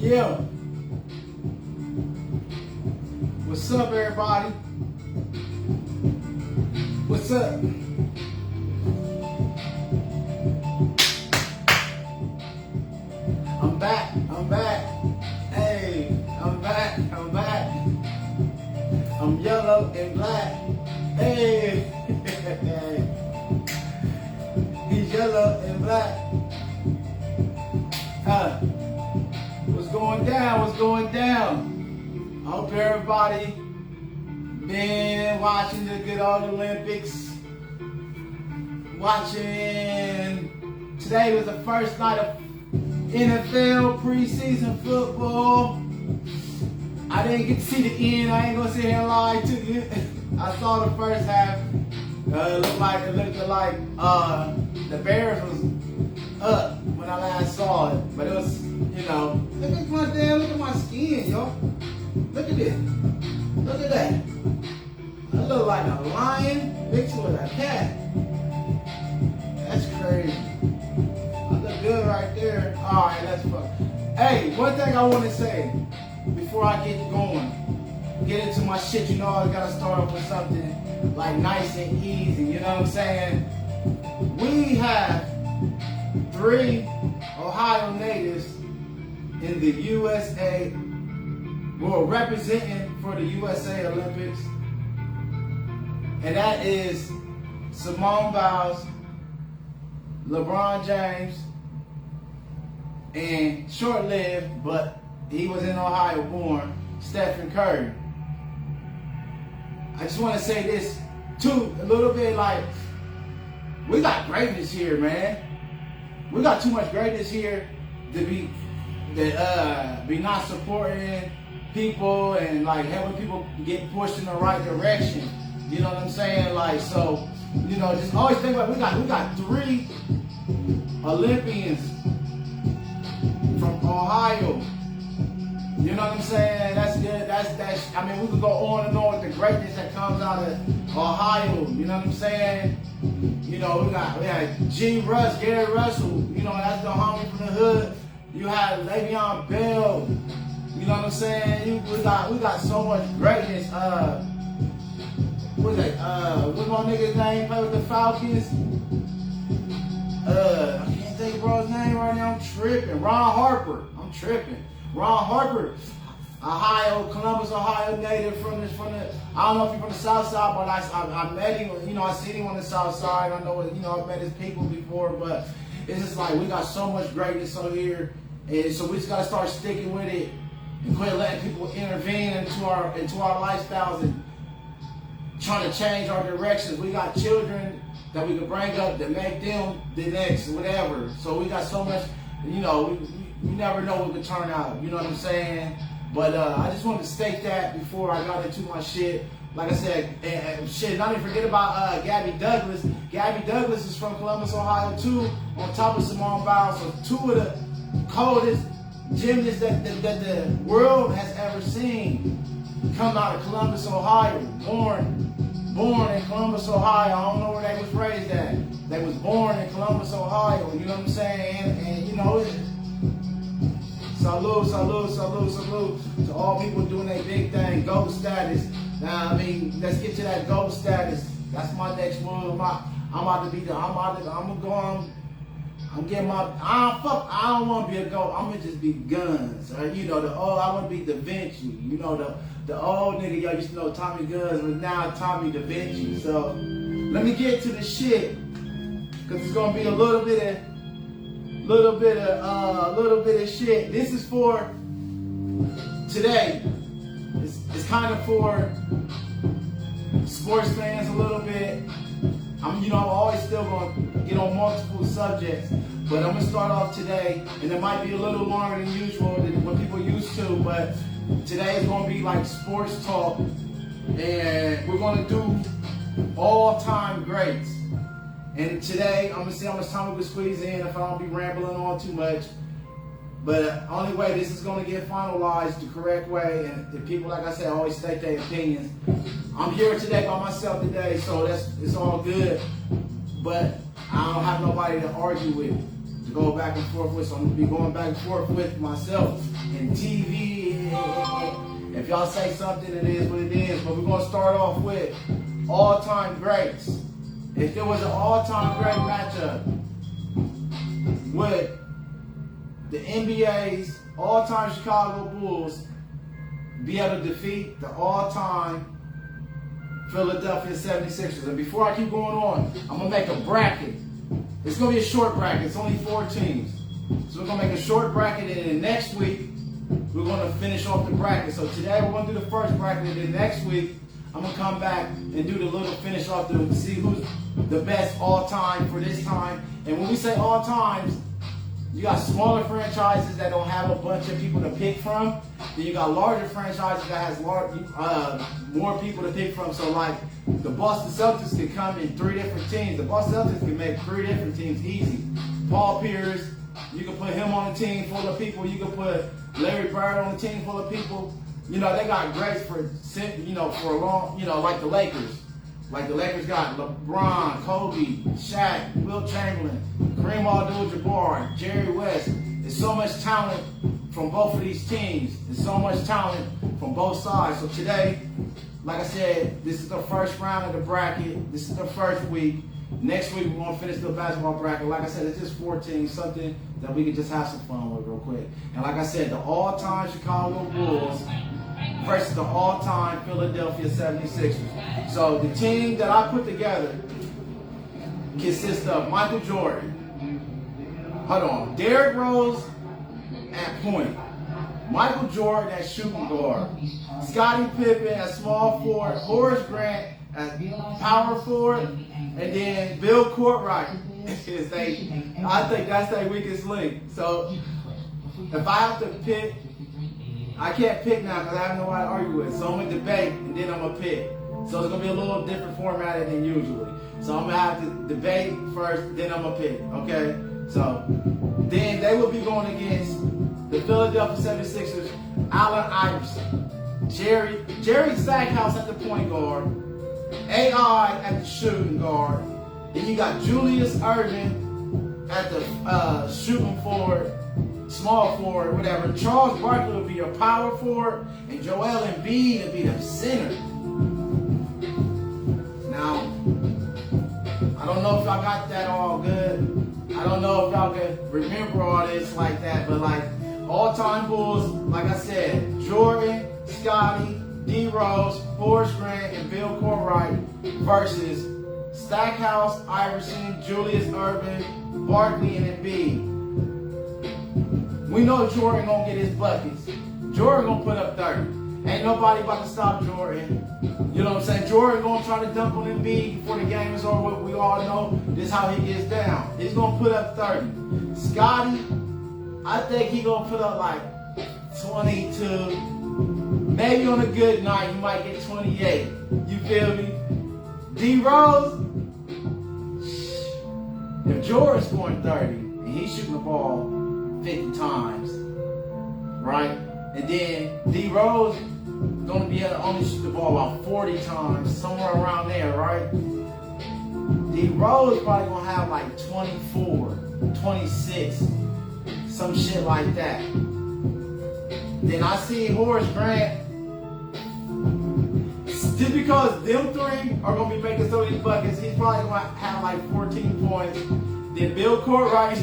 Yeah. What's up, everybody? What's up? I'm back. I'm back. Hey, I'm back. I'm back. I'm yellow and black. Hey. He's yellow and black. What's going down? What's going down? I hope everybody been watching the good old Olympics. Watching. Today was the first night of NFL preseason football. I didn't get to see the end. I ain't gonna sit here and lie to you. I saw the first half. It looked like the Bears was up when I last saw it, but it was, look at my skin, yo. Look at this. Look at that. I look like a lion mixed with a cat. That's crazy. I look good right there. All right, that's fun. Hey, one thing I want to say before I get going, get into my shit. I gotta start off with something like nice and easy. You know what I'm saying? We have 3 Ohio natives in the USA, well, representing for the USA Olympics, and that is Simone Biles, LeBron James, and short-lived, but he was in Ohio born, Stephen Curry. I just want to say this too, a little bit like, we got greatness here, man. We got too much greatness here to be not supporting people and like helping people get pushed in the right direction. You know what I'm saying? Like, so, just always think about, we got 3 Olympians from Ohio. You know what I'm saying? That's good. That's. I mean, we could go on and on with the greatness that comes out of Ohio. You know what I'm saying? We had G. Russ, Gary Russell. That's the homie from the hood. You had Le'Veon Bell. You know what I'm saying? We got so much greatness. What's my nigga's name? Play with the Falcons. I can't think of bro's name right now. I'm tripping. Ron Harper. I'm tripping. Ron Harper, Columbus, Ohio native from the. I don't know if he's from the South Side, but I met him. I seen him on the South Side. I know. I've met his people before, but it's just like we got so much greatness over here, and so we just gotta start sticking with it and quit letting people intervene into our lifestyles and trying to change our directions. We got children that we can bring up that make them the next whatever. So we got so much. You never know what could turn out, you know what I'm saying? But I just wanted to state that before I got into my shit. Like I said, not even forget about Gabby Douglas. Gabby Douglas is from Columbus, Ohio too, on top of Simone Biles. So 2 of the coldest gymnasts that the world has ever seen come out of Columbus, Ohio. Born in Columbus, Ohio. I don't know where they was raised at. They was born in Columbus, Ohio, you know what I'm saying? And salute to all people doing their big thing, GOAT status. Now, let's get to that GOAT status. That's my next move. I'm getting my, I don't want to be a GOAT. I'm going to just be Guns. I want to be Davinci. The old nigga y'all used to know Tommy Guns, but now Tommy Davinci. So, let me get to the shit. Because it's going to be a little bit of shit. This is for today. It's kind of for sports fans a little bit. I'm always still gonna get on multiple subjects, but I'm gonna start off today, and it might be a little longer than usual than what people used to. But today is gonna be like sports talk, and we're gonna do all-time greats. And today, I'm going to see how much time we can squeeze in if I don't be rambling on too much. But only way this is going to get finalized the correct way, and the people, like I said, always state their opinions. I'm here today by myself today, so it's all good. But I don't have nobody to argue with. to go back and forth with. So I'm going to be going back and forth with myself and TV. If y'all say something, it is what it is. But we're going to start off with all-time greats. If there was an all-time great matchup with the NBA's all-time Chicago Bulls be able to defeat the all-time Philadelphia 76ers. And before I keep going on, I'm going to make a bracket. It's going to be a short bracket. It's only 4 teams. So we're going to make a short bracket, and then next week, we're going to finish off the bracket. So today, we're going to do the first bracket, and then next week, I'm going to come back and do the little finish off to see who's the best all-time for this time. And when we say all-times, you got smaller franchises that don't have a bunch of people to pick from. Then you got larger franchises that has more people to pick from. So like the Boston Celtics can come in 3 different teams. The Boston Celtics can make 3 different teams easy. Paul Pierce, you can put him on a team full of people. You can put Larry Bird on a team full of people. You know, they got greats for a long, like the Lakers. Like the Lakers got LeBron, Kobe, Shaq, Wilt Chamberlain, Kareem Abdul-Jabbar, Jerry West. There's so much talent from both of these teams. There's so much talent from both sides. So today, like I said, this is the first round of the bracket. This is the first week. Next week, we're going to finish the basketball bracket. Like I said, it's just 4 teams, something that we can just have some fun with real quick. And like I said, the all-time Chicago Bulls versus the all-time Philadelphia 76ers. So the team that I put together consists of Michael Jordan, Derrick Rose at point, Michael Jordan at shooting guard, Scottie Pippen at small forward, Horace Grant at power forward, and then Bill Courtright is I think that's their weakest link. So if I have to pick, I can't pick now because I have nobody to argue with. So I'm going to debate, and then I'm going to pick. So it's going to be a little different format than usually. So I'm going to have to debate first, then I'm going to pick, okay? So then they will be going against the Philadelphia 76ers, Allen Iverson, Jerry Stackhouse at the point guard, AI at the shooting guard. Then you got Julius Erving at the shooting forward, small forward, whatever. Charles Barkley will be your power forward, and Joel Embiid will be the center. Now, I don't know if y'all got that all good. I don't know if y'all can remember all this like that, but like all-time Bulls, like I said, Jordan, Scottie, D. Rose, Horace Grant, and Bill Courtright versus Stackhouse, Iverson, Julius Erving, Barkley, and Embiid. We know Jordan gonna get his buckets. Jordan gonna put up 30. Ain't nobody about to stop Jordan. You know what I'm saying? Jordan gonna try to dunk on Embiid before the game is over. We all know this is how he gets down. He's gonna put up 30. Scottie, I think he gonna put up like 22. Maybe on a good night, he might get 28. You feel me? D. Rose, if Jordan's scoring 30 and he's shooting the ball 50 times, right? And then D. Rose gonna be able to only shoot the ball about 40 times, somewhere around there, right? D. Rose probably gonna have like 24, 26, some shit like that. Then I see Horace Grant, just because them 3 are gonna be making so many buckets, he's probably gonna have like 14 points. Then Bill Courtright,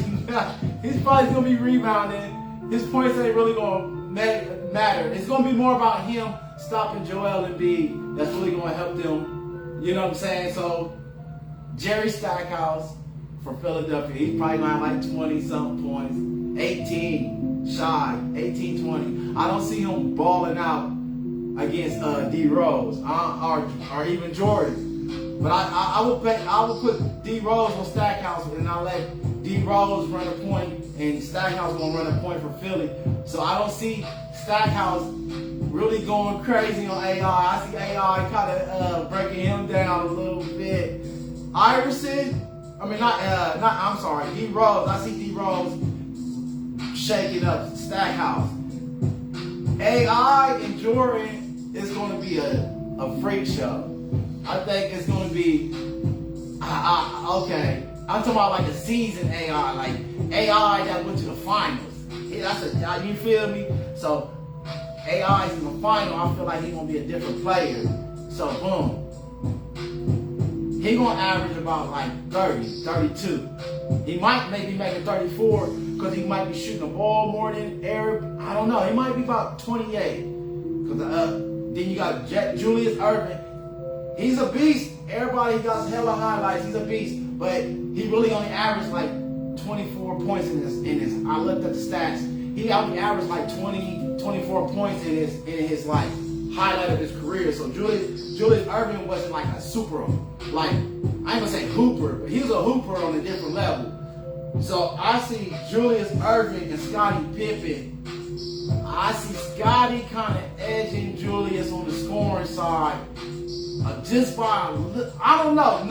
he's probably gonna be rebounding. His points ain't really gonna matter. It's gonna be more about him stopping Joel Embiid. That's really gonna help them. You know what I'm saying? So Jerry Stackhouse for Philadelphia, he's probably gonna have like 20-something points, 18 shy, 18, 20. I don't see him balling out against D. Rose or even Jordan. But I will put D. Rose on Stackhouse, and I'll let D. Rose run a point, and Stackhouse gonna run a point for Philly. So I don't see Stackhouse really going crazy on AI. I see AI kind of breaking him down a little bit. Iverson, D. Rose. I see D. Rose shaking up Stackhouse. AI and Jordan is going to be a freak show. I think it's going to be, okay, I'm talking about like a seasoned AI, like AI that went to the finals. You feel me? So AI is in the final. I feel like he's gonna be a different player. So boom. He gonna average about like 30, 32. He might maybe make it 34 because he might be shooting the ball more than Eric. I don't know. He might be about 28. Cause then you got Julius Erving. He's a beast. Everybody got hella highlights. He's a beast, but he really only averaged like 24 points in his. I looked at the stats. He only averaged like 24 points in his like highlight of his career. So Julius Erving wasn't like a super, like, I ain't gonna say hooper, but he was a hooper on a different level. So I see Julius Erving and Scottie Pippen. I see Scottie kind of edging Julius on the scoring side, just by, I don't know,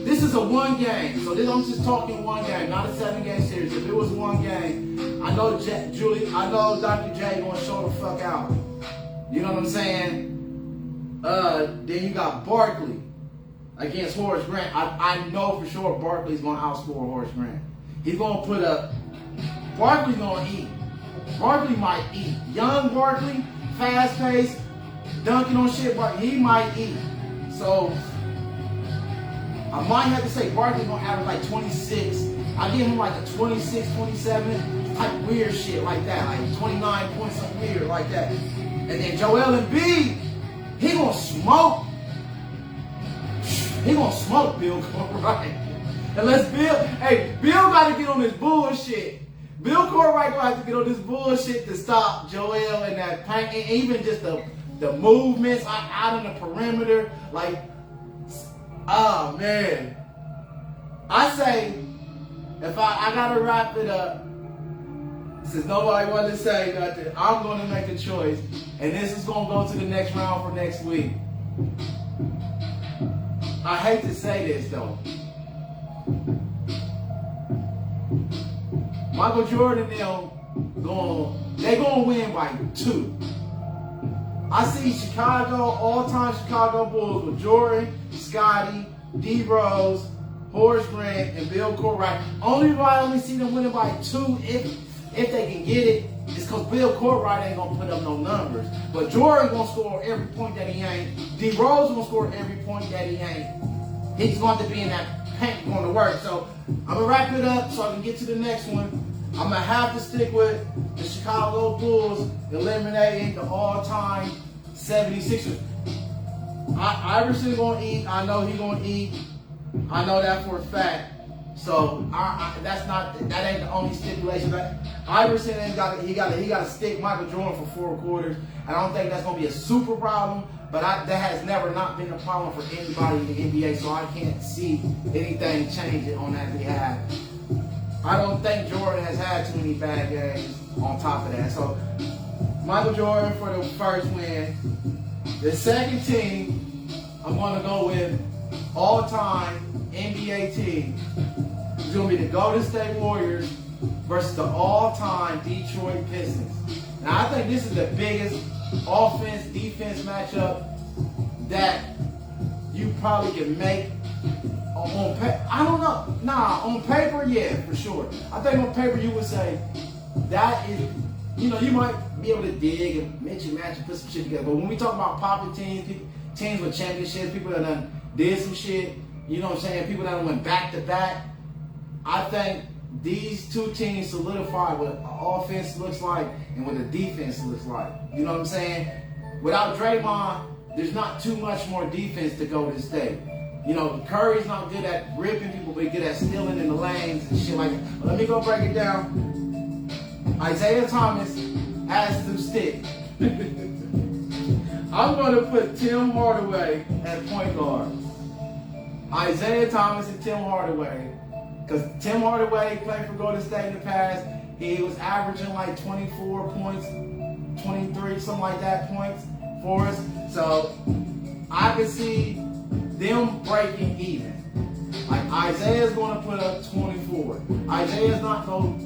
this is a one game. So I'm just talking one game, not a 7-game series. If it was one game, I know Dr. J gonna show the fuck out. You know what I'm saying? Then you got Barkley against Horace Grant. I know for sure Barkley's gonna outscore Horace Grant. He's gonna put up. Barkley's gonna eat. Barkley might eat. Young Barkley, fast paced, dunking on shit. He might eat. So I might have to say Barkley's gonna average like 26. I give him like a 26, 27 type weird shit like that, like 29 points, something weird like that. And then Joel Embiid, he gonna smoke. He gonna smoke Bill Cartwright. Unless Bill gotta get on this bullshit. Bill Cartwright gonna have to get on this bullshit to stop Joel and that paint, and even just the movements out in the perimeter. Like, oh man. I say, if I gotta wrap it up, since nobody wanted to say nothing, I'm gonna make a choice. And this is gonna go to the next round for next week. I hate to say this though. Michael Jordan, they gonna win by 2. I see Chicago, all-time Chicago Bulls with Jordan, Scottie, D. Rose, Horace Grant, and Bill Cartwright. Only reason I only see them winning by 2 if they can get it is because Bill Cartwright ain't gonna put up no numbers. But Jordan gonna score every point that he ain't. D. Rose gonna score every point that he ain't. He's going to be in that paint going to work. So I'm gonna wrap it up so I can get to the next one. I'm gonna have to stick with the Chicago Bulls eliminating the all-time 76ers. Iverson gonna eat. I know he gonna eat. I know that for a fact. So that ain't the only stipulation. Iverson he got to stick Michael Jordan for 4 quarters. I don't think that's gonna be a super problem. But that has never not been a problem for anybody in the NBA. So I can't see anything changing on that behalf. I don't think Jordan has had too many bad games on top of that. So Michael Jordan for the first win. The second team, I'm going to go with all-time NBA team. It's going to be the Golden State Warriors versus the all-time Detroit Pistons. Now, I think this is the biggest offense-defense matchup that you probably can make on paper. I don't know. Nah, on paper, yeah, for sure. I think on paper you would say that is, you might be able to dig and mix and match and put some shit together. But when we talk about popping teams with championships, people that done did some shit, you know what I'm saying? People that went back to back. I think these two teams solidify what offense looks like and what the defense looks like. You know what I'm saying? Without Draymond, there's not too much more defense to go to State. Curry's not good at ripping people, but good at stealing in the lanes and shit like that. But let me go break it down. Isaiah Thomas has to stick. I'm going to put Tim Hardaway at point guard. Isaiah Thomas and Tim Hardaway. Because Tim Hardaway played for Golden State in the past. He was averaging like 24 points, 23, something like that points for us. So I can see them breaking even. Like Isaiah's going to put up 24. Isaiah's not no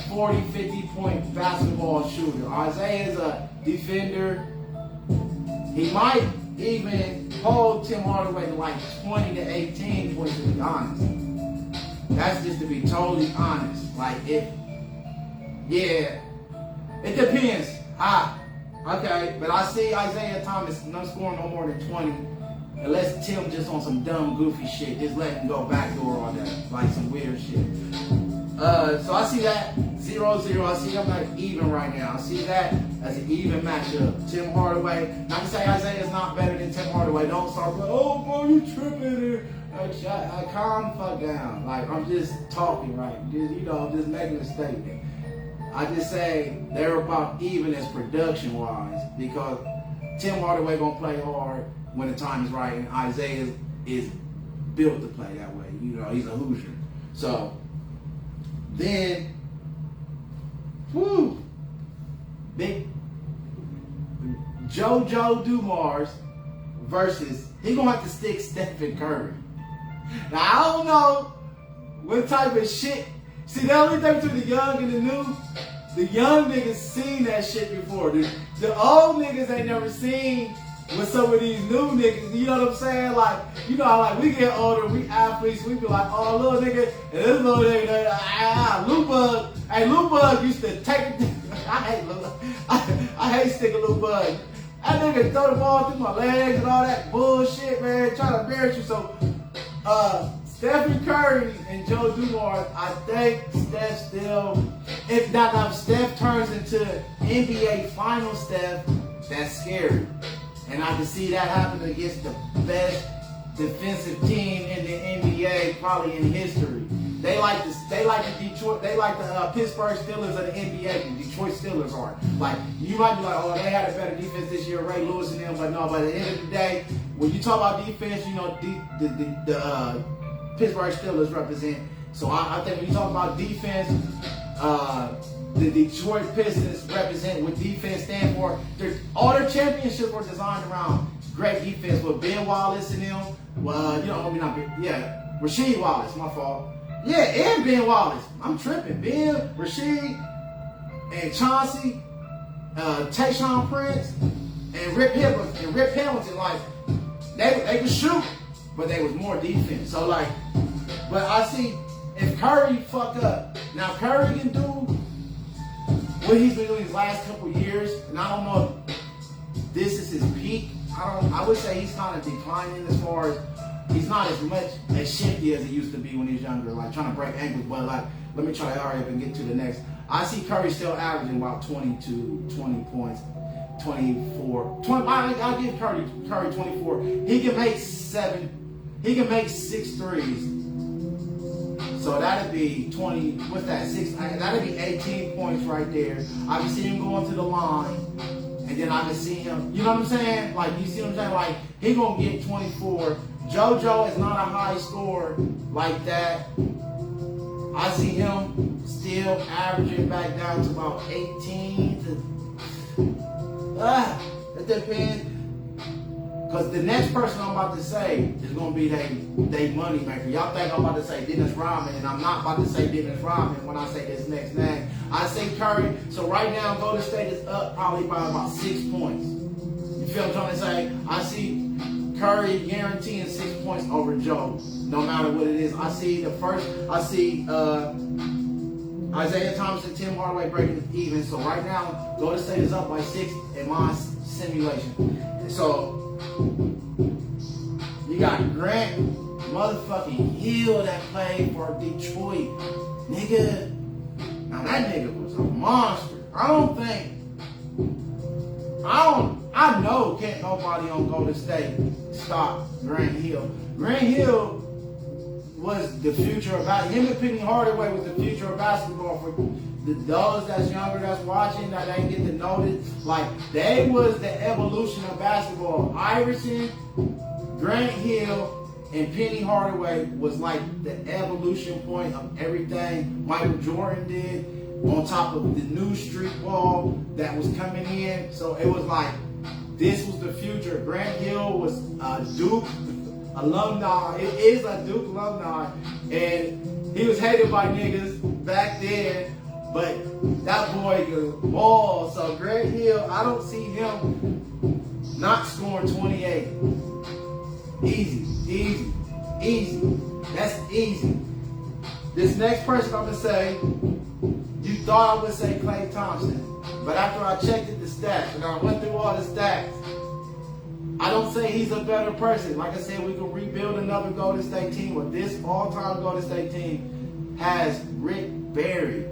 40, 50 point basketball shooter. Isaiah's a defender. He might even hold Tim Hardaway to like 20 to 18 points, to be honest. That's just to be totally honest. Like, it depends. Okay, but I see Isaiah Thomas not scoring no more than 20. Unless Tim just on some dumb, goofy shit, just let him go backdoor on that, like some weird shit. So I see that 0-0. I see them like even right now. I see that as an even matchup. Tim Hardaway. Not to say Isaiah's not better than Tim Hardaway. Don't start like, oh, bro, you tripping. I calm the fuck down. Like, I'm just talking, right? Just making a statement. I just say they're about even as production-wise because Tim Hardaway gonna play hard when the time is right, and Isaiah is built to play that way. He's a Hoosier. So then, big JoJo Dumars versus, he gonna have to stick Stephen Curry. Now I don't know what type of shit. See, the only thing between the young and the new, the young niggas seen that shit before. The old niggas ain't never seen with some of these new niggas. You know what I'm saying? Like, how like we get older, we athletes, we be like, oh, little nigga, and this little nigga, Lou Bug. Hey, Lou Bug used to take it. I hate sticking Lou Bug. That nigga throw the ball through my legs and all that bullshit, man, trying to embarrass you. So, Stephen Curry and Joe Dumars, I think Steph still, if Steph turns into NBA Final Steph, that's scary. And I can see that happening against the best defensive team in the NBA probably in history. They like the Pittsburgh Steelers of the NBA. The Detroit Steelers are. Like, you might be like, oh, they had a better defense this year, Ray Lewis and them, but no. But at the end of the day, when you talk about defense, the Pittsburgh Steelers represent. So I think when you talk about defense, the Detroit Pistons represent what defense stands for. All their championships were designed around great defense with Ben Wallace and them. Rasheed Wallace, my fault. Yeah, and Ben Wallace. I'm tripping. Ben, Rasheed, and Chauncey, Tayshaun Prince, and Rip Hamilton. Like, they could shoot, but they was more defense. So like, but I see if Curry fuck up. Now Curry can do what he's been doing these last couple years, and I don't know if this is his peak. I would say he's kind of declining as far as he's not as much as shifty as he used to be when he was younger, like trying to break ankles. But like, let me try to hurry up and get to the next. I see Curry still averaging about 22, 20 points, 24. 20, I'll give Curry 24. He can make 6 threes. So that'd be 20, what's that, 6, that'd be 18 points right there. I can see him going to the line, and then I can see him, you know what I'm saying? Like, you see what I'm saying? Like, he gonna get 24. JoJo is not a high scorer like that. I see him still averaging back down to about 18 to, it depends. Because the next person I'm about to say is going to be they money maker. Y'all think I'm about to say Dennis Rodman, and I'm not about to say Dennis Rodman when I say this next name. I say Curry. So right now, Golden State is up probably by about 6 points. You feel what I'm trying to say? I see Curry guaranteeing 6 points over Joe, no matter what it is. I see Isaiah Thomas and Tim Hardaway breaking it even. So right now, Golden State is up by 6 in my simulation. So you got Grant motherfucking Hill that played for Detroit. Nigga, now that nigga was a monster. I know can't nobody on Golden State stop Grant Hill. Grant Hill was the future of basketball. Him and Penny Hardaway was the future of basketball for those that's younger, that's watching, that ain't get to know this. Like, they was the evolution of basketball. Iverson, Grant Hill, and Penny Hardaway was like the evolution point of everything Michael Jordan did, on top of the new street ball that was coming in. So it was like, this was the future. Grant Hill was a Duke alumni. It is a Duke alumni. And he was hated by niggas back then, but that boy could ball. So Grant Hill, I don't see him not scoring 28. Easy. That's easy. This next person I'm going to say, you thought I would say Klay Thompson. But after I checked the stats, and I went through all the stats, I don't say he's a better person. Like I said, we can rebuild another Golden State team. But this all-time Golden State team has Rick Barry.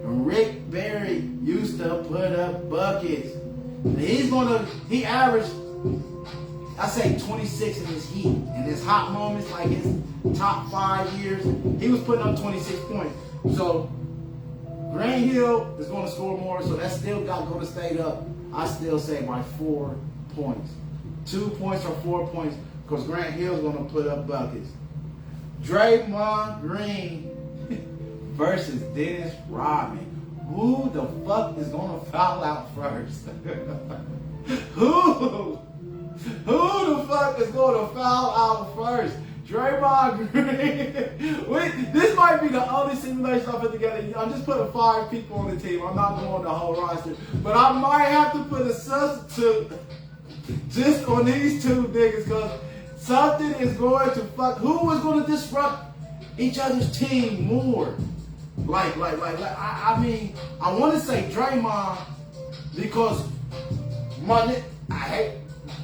And Rick Barry used to put up buckets. And he averaged, I say 26 in his heat. In his hot moments, like his top 5 years, he was putting up 26 points. So Grant Hill is going to score more, so that still got Golden State up. I still say by 4 points. 2 points or 4 points, because Grant Hill's going to put up buckets. Draymond Green versus Dennis Rodman. Who the fuck is going to foul out first? Who the fuck is going to foul out first? Draymond Green. This might be the only simulation I put together. I'm just putting 5 people on the team. I'm not going the whole roster. But I might have to put a substitute just on these 2 niggas, because something is going to fuck. Who is going to disrupt each other's team more? I mean, I want to say Draymond, because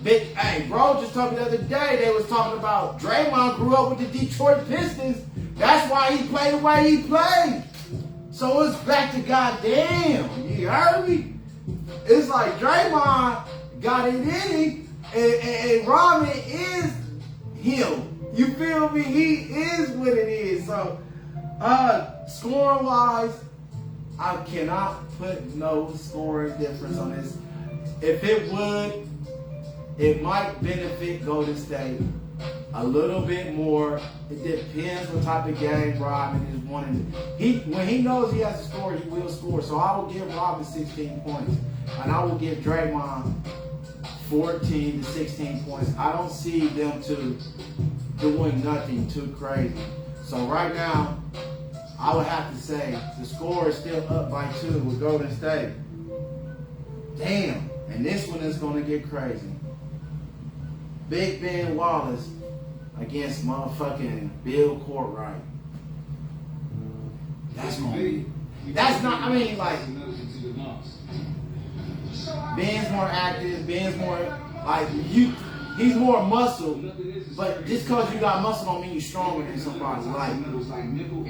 hey, bro, just told me the other day, they was talking about Draymond grew up with the Detroit Pistons. That's why he played the way he played. So it's back to goddamn. You heard me? It's like Draymond got it in him, and Rodman is him. You feel me? He is what it is. So, scoring wise, I cannot put no scoring difference on this. If it would, it might benefit Golden State a little bit more. It depends what type of game Rodman is wanting. When he knows he has to score, he will score. So I will give Rodman 16 points, and I will give Draymond 14 to 16 points. I don't see them two doing nothing too crazy. So right now, I would have to say the score is still up by 2 with Golden State. Damn. And this one is going to get crazy. Big Ben Wallace against motherfucking Bill Courtright. That's going to be... That's not... I mean, like... Ben's more active. Ben's more... Like, he's more muscle. But just because you got muscle don't mean you're stronger than somebody. Like,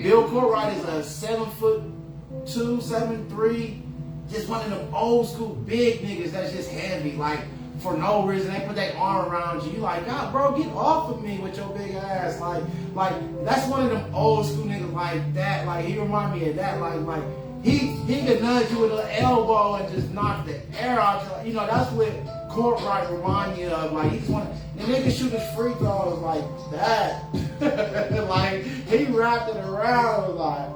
Bill Courtright is a 7'2", 7'3", just one of them old school big niggas that's just heavy, like, for no reason. They put their arm around you. You like, God, bro, get off of me with your big ass. Like that's one of them old school niggas like that. Like, he remind me of that. Like he could nudge you with an elbow and just knock the air out. You know, that's what Courtright remind me of. Like, he's one. And they can shoot his free throws like that. Like, he wrapped it around like,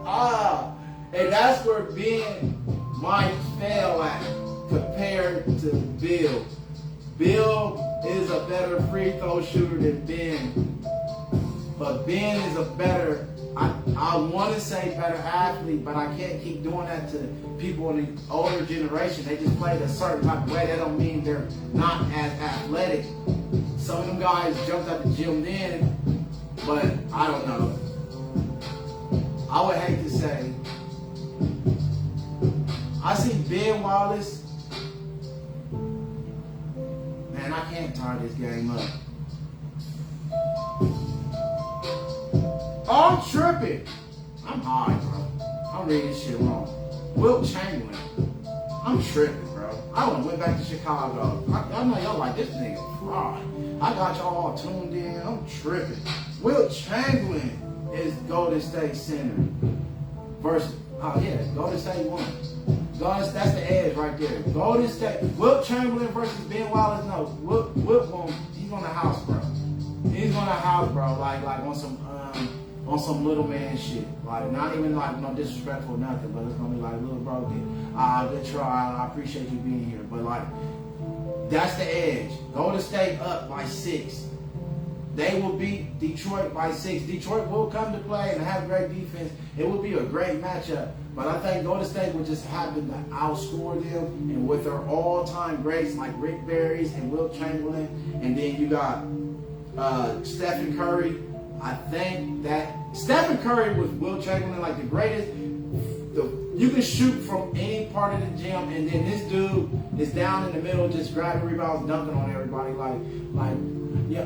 and that's where Ben might fail at compared to Bill. Bill is a better free throw shooter than Ben. But Ben is a better, I want to say better athlete, but I can't keep doing that to people in the older generation. They just played a certain type of way. That don't mean they're not as athletic. Some of them guys jumped out the gym then, but I don't know. I would hate to say, I see Ben Wallace. Man, I can't tie this game up. Oh, I'm tripping. I'm high, bro. I'm reading this shit wrong. Wilt Chamberlain. I'm tripping, bro. I done went back to Chicago. I know y'all like this nigga fraud. I got y'all all tuned in. I'm tripping. Wilt Chamberlain is Golden State center versus, Golden State won. That's the edge right there. Golden State. Wilt Chamberlain versus Ben Wallace. No, Wilt won't. He's on the house, bro. He's on the house, bro. Like on some little man shit. Like, not even like no disrespectful or nothing, but it's gonna be like, little bro, good try. I appreciate you being here. But like, that's the edge. Golden State up by 6. They will beat Detroit by 6. Detroit will come to play and have great defense. It will be a great matchup. But I think Golden State will just happen to outscore them. And with their all-time greats like Rick Barry and Wilt Chamberlain, and then you got Stephen Curry, I think that Stephen Curry was Will Chamberlain, like the greatest. You can shoot from any part of the gym, and then this dude is down in the middle, just grabbing rebounds, dunking on everybody. Yeah,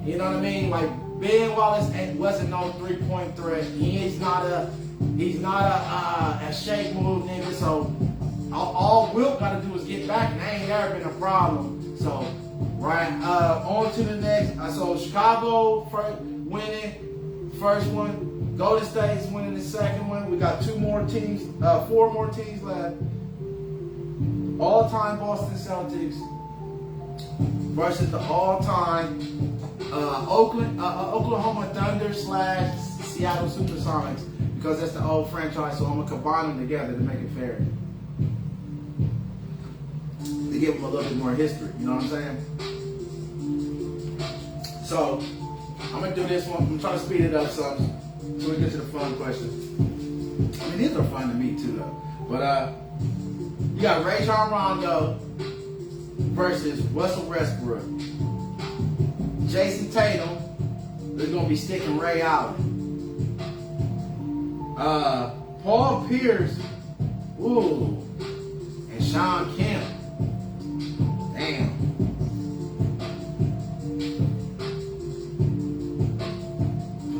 you know what I mean? Like Ben Wallace wasn't no 3-point threat. He's not a shake move nigga. So all Wilt got to do is get back, and that ain't ever been a problem. So right, on to the next. So Chicago winning first one. Golden State's winning the second one. We got 4 more teams left. All-time Boston Celtics versus the all-time Oklahoma Thunder / Seattle Supersonics, because that's the old franchise. So I'm gonna combine them together to make it fair, to give them a little bit more history. You know what I'm saying? So I'm gonna do this one. I'm trying to speed it up some. So we get to the fun questions. I mean, these are fun to me too, though. But you got Rajon Rondo versus Russell Westbrook. Jason Tatum is gonna be sticking Ray Allen. Paul Pierce, and Sean Kemp. Damn.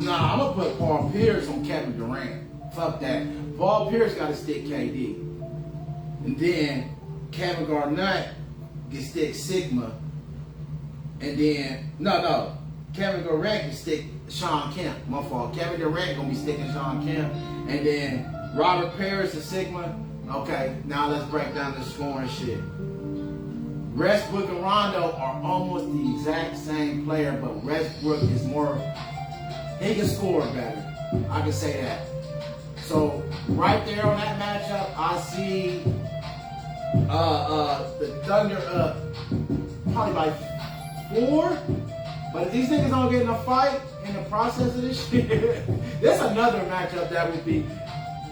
Nah, I'm gonna put Paul Pierce on Kevin Durant. Fuck that. Paul Pierce gotta stick KD. And then Kevin Garnett can stick Sigma. And then, no. Kevin Durant can stick Sean Kemp. My fault. Kevin Durant gonna be sticking Sean Kemp. And then Robert Parrish and Sigma. Okay, now let's break down the scoring shit. Westbrook and Rondo are almost the exact same player, but Westbrook is more... He can score better. I can say that. So right there on that matchup, I see the Thunder probably by 4. But if these niggas don't get in a fight in the process of this shit, there's another matchup that would be.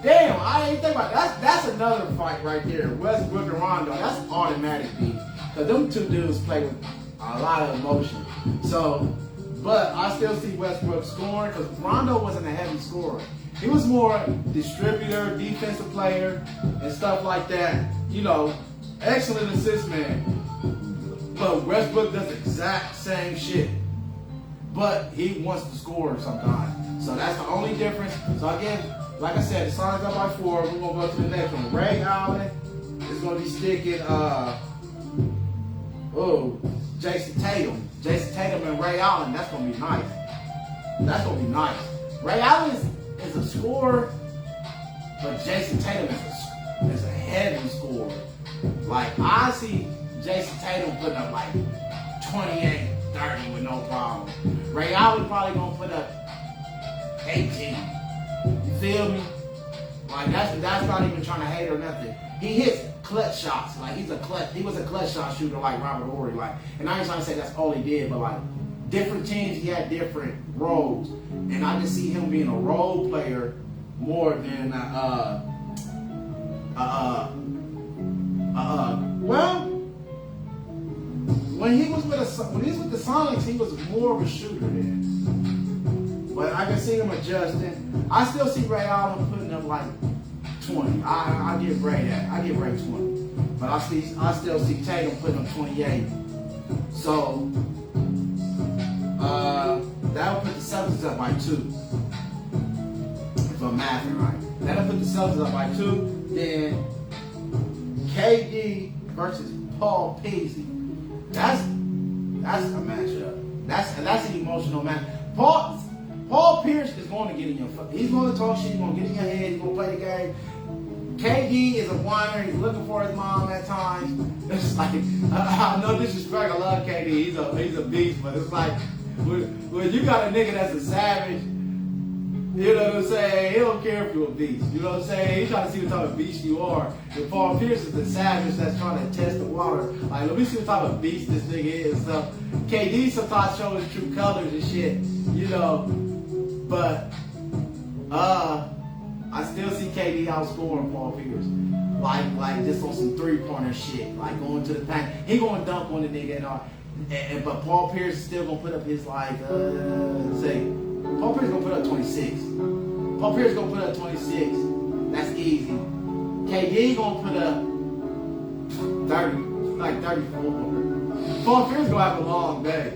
Damn, I ain't think about that. That's another fight right there. Westbrook and Rondo. That's automatic beat. Because them two dudes play with a lot of emotion. So. But I still see Westbrook scoring, because Rondo wasn't a heavy scorer. He was more distributor, defensive player, and stuff like that. You know, excellent assist man. But Westbrook does the exact same shit. But he wants to score sometimes. So that's the only difference. So again, like I said, the Sonics up by 4. We're going to go to the next one. Ray Allen is going to be sticking, Jason Tatum. Jason Tatum and Ray Allen, that's going to be nice. That's going to be nice. Ray Allen is a scorer, but Jason Tatum is a heavy scorer. Like, I see Jason Tatum putting up like 28, 30 with no problem. Ray Allen probably going to put up 18. You feel me? Like, that's not even trying to hate or nothing. He hits clutch shots. Like, he was a clutch shot shooter like Robert Horry. Like, and I ain't trying to say that's all he did, but like different teams, he had different roles. And I just see him being a role player more than well, when he was with the Sonics, he was more of a shooter then. But I can see him adjusting. I still see Ray Allen putting up like 20. I give Ray that. I give Ray 20. But I still see Tatum putting up 28. So that'll put the Celtics up by 2. If I'm mathing right. That'll put the Celtics up by 2. Then KD versus Paul Pierce. That's a matchup. That's an emotional match. Paul Pierce is going to get in your. He's going to talk shit. He's going to get in your head. He's going to play the game. KD is a whiner. He's looking for his mom at times. It's like, I no disrespect. I love KD. He's a beast. But it's like when you got a nigga that's a savage. You know what I'm saying? He don't care if you're a beast. You know what I'm saying? He's trying to see what type of beast you are. And Paul Pierce is the savage that's trying to test the water. Like, let me see what type of beast this nigga is and stuff. KD sometimes shows his true colors and shit. You know. But I still see KD outscoring Paul Pierce. Like just on some 3-pointer shit. Like going to the paint. He gonna dunk on the nigga and all. But Paul Pierce is still gonna put up his like say Paul Pierce gonna put up 26. Paul Pierce gonna put up 26. That's easy. KD gonna put up 30, like 34. Paul Pierce gonna have a long day,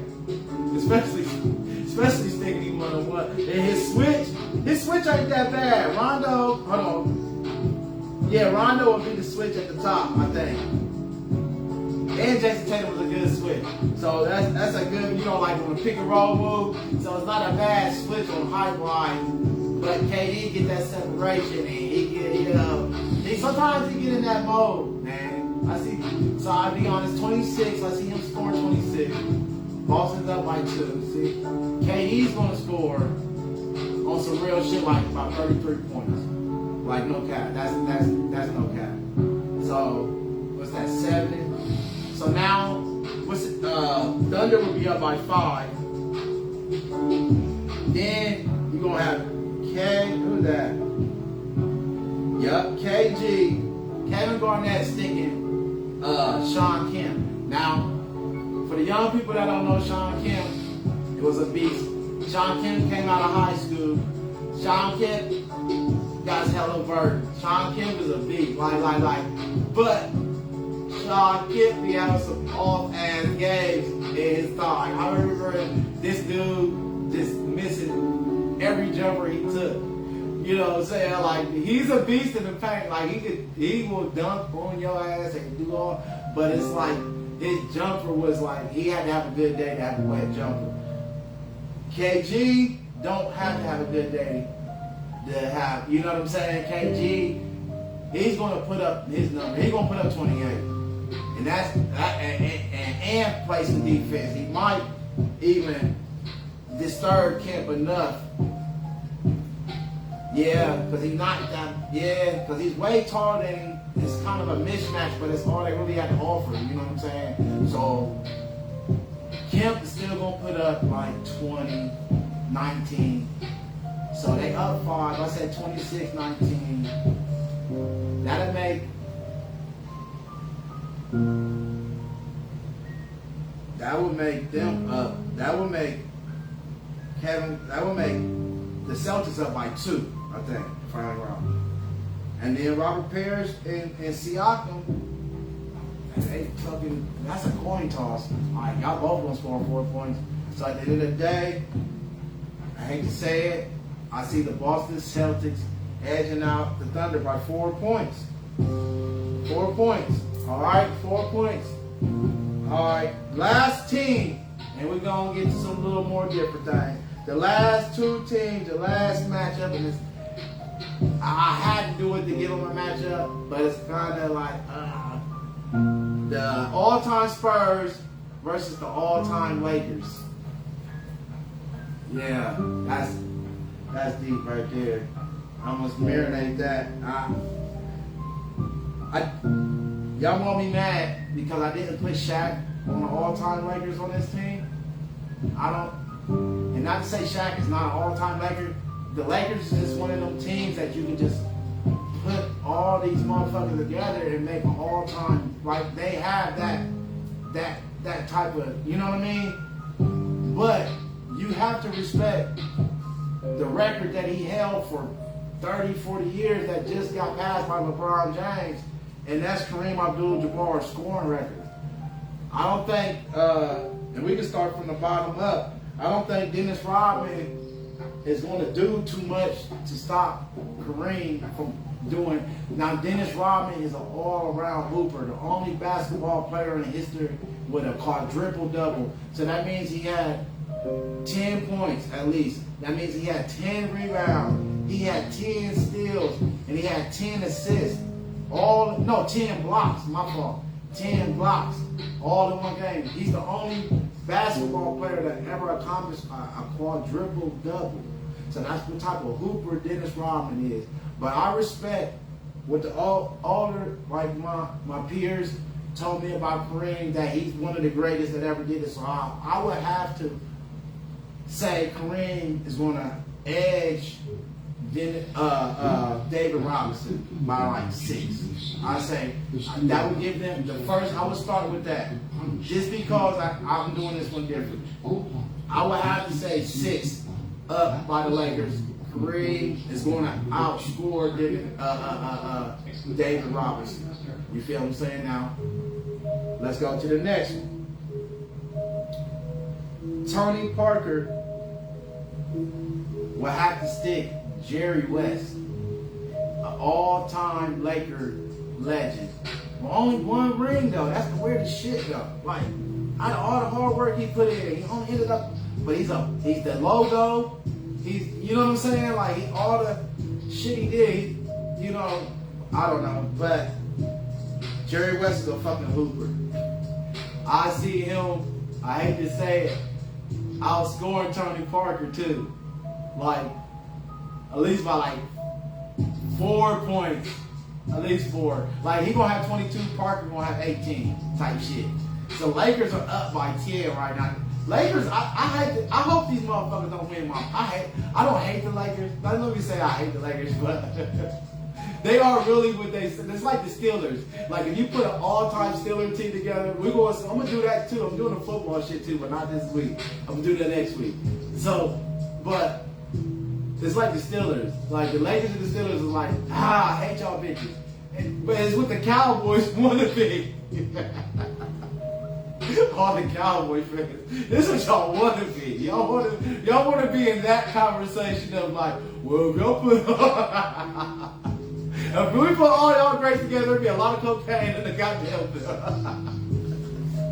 especially sticking him one-on-one. And his switch ain't that bad. Rondo, hold on. Yeah, Rondo will be the switch at the top, I think. And Jason Tatum was a good switch. So that's a good, like on a pick and roll move. So it's not a bad switch on high line. But KD get that separation and he get, sometimes he get in that mode, man. I see. So I'll be honest, 26. I see him scoring 26. Boston's up by 2. See, KD's gonna score on some real shit like about 33 points. Like no cap. That's no cap. So what's that? 7. So now, Thunder will be up by 5. Then you're gonna have who's that? Yup, KG, Kevin Garnett sticking Sean Kemp. Now, for the young people that don't know Sean Kemp, it was a beast. Sean Kemp came out of high school. Sean Kemp got his hella vert. Sean Kemp is a beast, but Sean Kemp be having some off-ass games in his thigh. I remember this dude just missing every jumper he took. You know what I'm saying? Like, he's a beast in the paint. Like, he will dunk on your ass and do all, but it's like his jumper was like, he had to have a good day to have a wet jumper. KG don't have to have a good day to have, you know what I'm saying? KG, he's going to put up his number. He's going to put up 28. And and play some defense. He might even disturb Kemp enough. Yeah, because he's not that. Yeah, because he's way taller than him. It's kind of a mismatch, but it's all they really had to offer. You know what I'm saying? So Kemp is still gonna put up like 20, 19. So they up 5. I said 26, 19. That'll make. That would make them up. That would make the Celtics up by 2, I think, if I ain't wrong. And then Robert Parrish and Siakam, that's a coin toss. All right, y'all both gonna score 4 points. So at the end of the day, I hate to say it, I see the Boston Celtics edging out the Thunder by 4 points. 4 points. All right, 4 points. All right, last team, and we're going to get to some little more different things. The last 2 teams, the last matchup, and I had to do it to give them a matchup, but it's kind of like the all-time Spurs versus the all-time Lakers. Yeah, that's deep right there. I must marinate that. Y'all want me mad because I didn't put Shaq on the all-time Lakers on this team? I don't, and not to say Shaq is not an all-time Laker. The Lakers is just one of them teams that you can just put all these motherfuckers together and make an all-time, like they have that type of, you know what I mean? But you have to respect the record that he held for 30, 40 years that just got passed by LeBron James. And that's Kareem Abdul-Jabbar's scoring record. I don't think, and we can start from the bottom up, I don't think Dennis Rodman is going to do too much to stop Kareem from doing. Now, Dennis Rodman is an all-around hooper, the only basketball player in history with a quadruple-double. So that means he had 10 points at least. That means he had 10 rebounds, he had 10 steals, and he had 10 assists. 10 blocks, my fault. 10 blocks, all in one game. He's the only basketball player that ever accomplished a quadruple double. So that's what type of hooper Dennis Rodman is. But I respect what the older, like my peers told me about Kareem, that he's one of the greatest that ever did it. So I would have to say Kareem is going to edge David Robinson by like 6. I say that would give them the first. I would start with that, just because I'm doing this one different. I would have to say 6 up by the Lakers. Kareem is going to outscore David Robinson. You feel what I'm saying now? Let's go to the next one. Tony Parker will have to stick Jerry West, an all-time Laker legend. Well, only one ring though. That's the weirdest shit though. Like, out of all the hard work he put in, he only ended up. But he's the logo. You know what I'm saying? Like all the shit he did. You know, I don't know. But Jerry West is a fucking hooper. I see him. I hate to say it, outscoring Tony Parker too. Like at least by like 4 points. At least 4. Like he gonna have 22, Parker gonna have 18 type shit. So Lakers are up by 10 right now. Lakers, I hope these motherfuckers don't win. I don't hate the Lakers. Let me say I hate the Lakers, but they are really what they. It's like the Steelers. Like if you put an all-time Steelers team together, I'm gonna do that too. I'm doing the football shit too, but not this week. I'm gonna do that next week. So, but it's like the Steelers. Like the Lakers and the Steelers is like, I hate y'all bitches. But it's what the Cowboys want to be. All the Cowboy fans. This is what y'all want to be. Y'all want to be in that conversation of like, well, if y'all put if we put all y'all great together, there'd be a lot of cocaine in the goddamn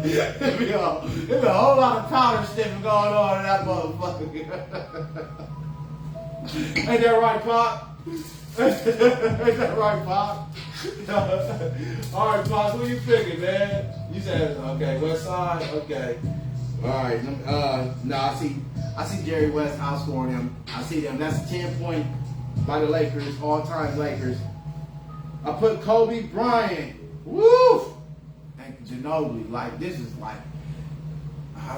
It'd be a whole lot of powder sniffing going on in that motherfucker. Ain't that right, Pop? Ain't that right, Pop? All right, Pop, what you thinking, man? You said, okay, West Side, okay. All right, no, I see Jerry West outscoring him. I see them. That's a 10 point by the Lakers, all-time Lakers. I put Kobe Bryant, woo, and Ginobili. Like this is like, I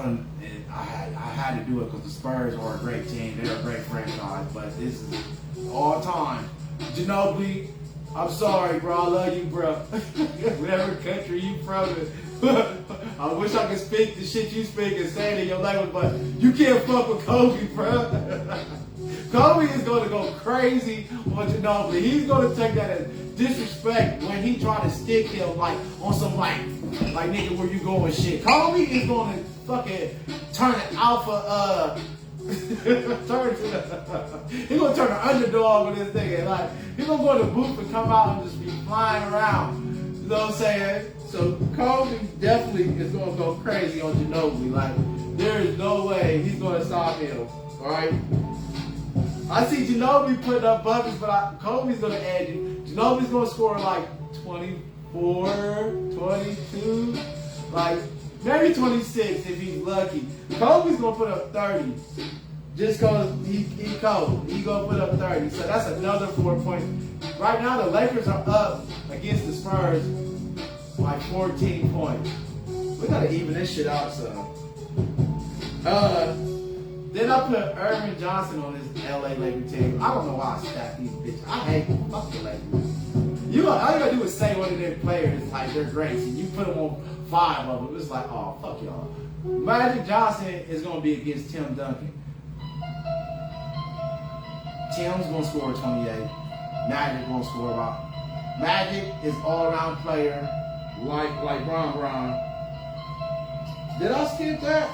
had to do it because the Spurs are a great team. They're a great franchise, but this is all time. Ginobili, I'm sorry, bro. I love you, bro. Whatever country you from, I wish I could speak the shit you speak and say it in your language, but you can't fuck with Kobe, bro. Kobe is going to go crazy on Ginobili. He's going to take that as disrespect when he try to stick him like on some like nigga where you going shit. Kobe is going to fucking turn an alpha he's gonna turn an underdog with this nigga. Like he's gonna go to the booth and come out and just be flying around. You know what I'm saying? So Kobe definitely is gonna go crazy on Ginobili. Like there is no way he's gonna stop him. Alright? I see Ginobili putting up buckets, but Kobe's gonna edge it. Ginobili's gonna score like 24, 22, like maybe 26 if he's lucky. Kobe's gonna put up 30. Just cause he cold. He gonna put up 30. So that's another 4 points. Right now the Lakers are up against the Spurs like 14 points. We gotta even this shit out some. Then I put Irvin Johnson on this LA Lakers team. I don't know why I stacked these bitches. I hate them. Fuck the Lakers. All you gotta do is say one of their players like they're great. And you put them on 5 of them. It's like, oh, fuck y'all. Magic Johnson is going to be against Tim Duncan. Tim's going to score 28. Magic going to score about. Magic is all-around player like Bron. Did I skip that?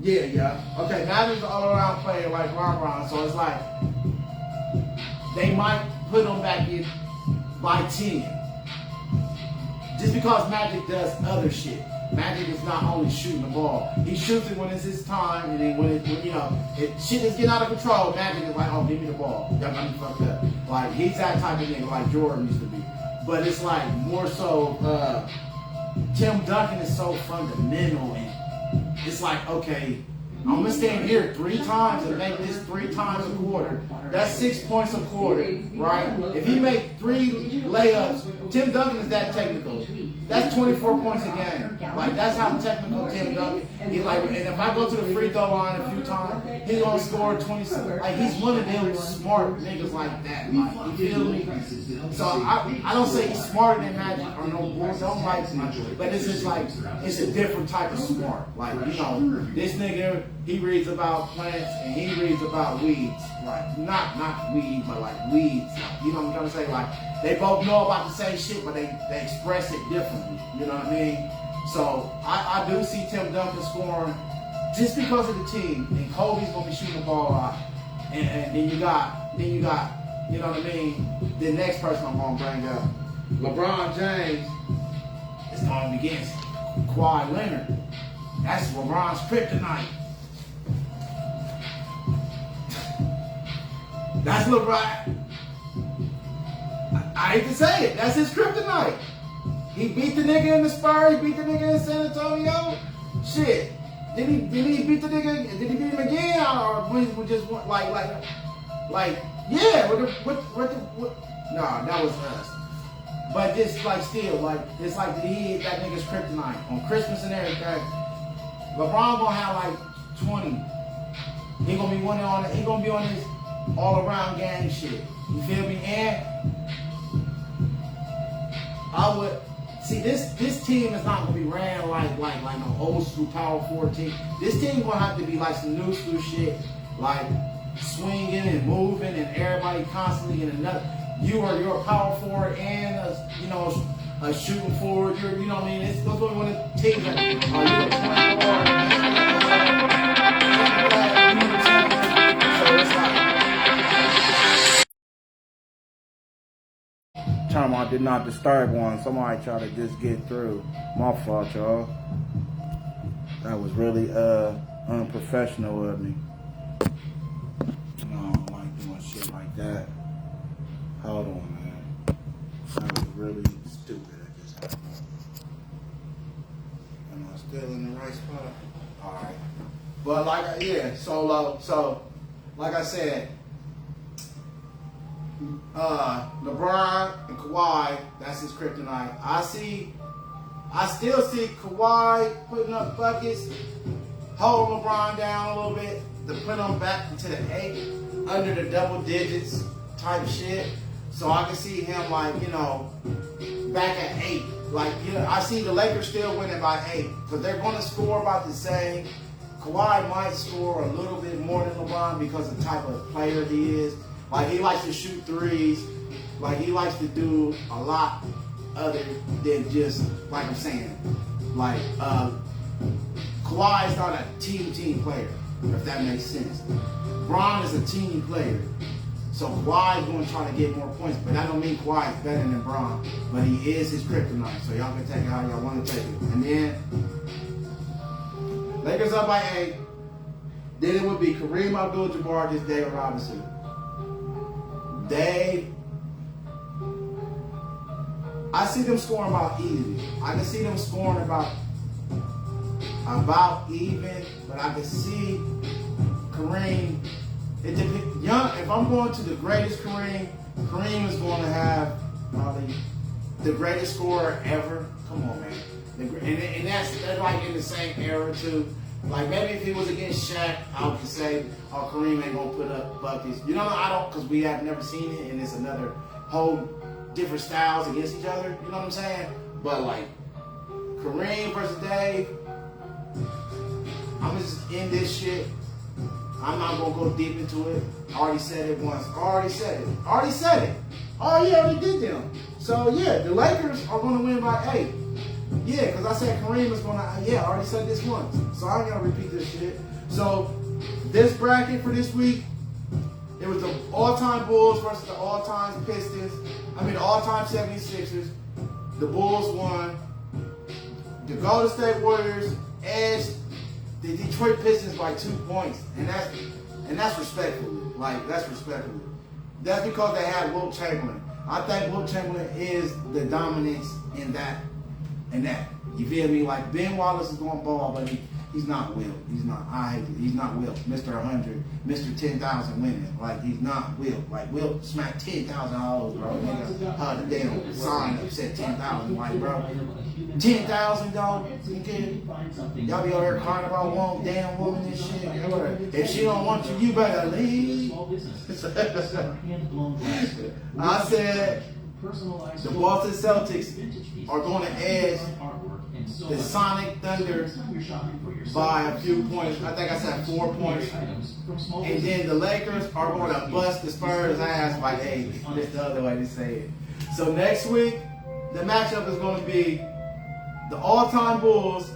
Yeah. Okay, Magic's an all-around player like Bron. So it's like they might put him back in by 10. Just because Magic does other shit. Magic is not only shooting the ball. He shoots it when it's his time, and then when if shit is getting out of control, Magic is like, oh, give me the ball. Y'all got me fucked up. Like, he's that type of nigga like Jordan used to be. But it's like, more so, Tim Duncan is so fundamental, and it's like, okay, I'm going to stand here 3 times and make this 3 times a quarter. That's 6 points a quarter, right? If he make 3 layups, Tim Duncan is that technical. That's 24 points a game. Like, that's how technical Tim Duncan. He's like, and if I go to the free throw line a few times, he's going to score 27. Like, he's one of them smart niggas like that. Like, you feel me? So, I don't say he's smarter than Magic or no more. Don't like Magic. But it's just like, it's a different type of smart. Like, this nigga he reads about plants and he reads about weeds. Like, not weed, but like weeds. Like, you know what I'm trying to say? Like, they both know about the same shit, but they express it differently. You know what I mean? So I do see Tim Duncan scoring just because of the team. And Kobe's gonna be shooting the ball out. And then you got, you know what I mean? The next person I'm gonna bring up, LeBron James is going against Kawhi Leonard. That's LeBron's kryptonite. That's LeBron. I hate to say it. That's his kryptonite. He beat the nigga in the Spurs. He beat the nigga in San Antonio. Shit. Did he beat the nigga? Did he beat him again? Or we just like yeah? Nah, that was us. But just like still, like it's like he that nigga's kryptonite on Christmas and everything. LeBron gonna have like 20. He gonna be winning on. He gonna be on his all around gang shit. You feel me? And I would see this team is not gonna be ran like no old school power forward team. This team gonna have to be like some new school shit, like swinging and moving and everybody constantly in another. You're a power forward and a shooting forward. You know what I mean? It's those one of the teams that are you a point guard. So it's like time I did not disturb one. Somebody try to just get through. My fault, y'all. That was really unprofessional of me. No, I don't like doing shit like that. Hold on, man. That was really stupid at this time. Am I still in the right spot? Alright. But so like I said, LeBron and Kawhi, that's his kryptonite. I still see Kawhi putting up buckets, holding LeBron down a little bit, to put him back into the 8, under the double digits type shit. So I can see him back at 8. I see the Lakers still winning by 8 because they're going to score about the same. Kawhi might score a little bit more than LeBron because of the type of player he is. Like, he likes to shoot threes. Like, he likes to do a lot other than just, like I'm saying, like, Kawhi is not a team player, if that makes sense. Bron is a team player. So Kawhi is going to try to get more points, but that don't mean Kawhi is better than Bron. But he is his kryptonite, so y'all can take it how y'all want to take it. And then, Lakers up by 8. Then it would be Kareem Abdul-Jabbar against David Robinson. I see them scoring about even. I can see them scoring about even, but I can see Kareem. It depends. If I'm going to the greatest Kareem is going to have probably the greatest scorer ever. Come on, man. And that's like in the same era too. Like maybe if he was against Shaq, I would say, oh, Kareem ain't gonna put up buckets. You know, I don't, because we have never seen it, and it's another whole different styles against each other. You know what I'm saying? But like Kareem versus Dave, I'm just in this shit. I'm not gonna go deep into it. I already said it once. Already said it. Oh yeah, already did them. So yeah, the Lakers are gonna win by 8. Yeah, because I said Kareem is gonna. Yeah, I already said this once. So I ain't gonna repeat this shit. So this bracket for this week, it was the all-time Bulls versus the all-time Pistons. The all-time 76ers. The Bulls won. The Golden State Warriors edged the Detroit Pistons by 2 points, and that's respectful. Like, that's respectful. That's because they had Wilt Chamberlain. I think Wilt Chamberlain is the dominance in that. You feel me? Like, Ben Wallace is going ball, but he's not Wilt. He's not. He's not Wilt. Mr. 100, Mr. 10,000 winning. Like, he's not Wilt. Like, Wilt smacked 10,000 hours, bro. Nigga, the damn sign up said 10,000. Like, bro, 10,000, dog. Y'all be over here crying about one damn woman and shit. If she don't want you, you better leave. I said the Boston Celtics are going to edge the Sonic Thunder by a few points. I think I said 4 points. And then the Lakers are going to bust the Spurs' ass by 8. That's the other way to say it. So next week, the matchup is going to be the all-time Bulls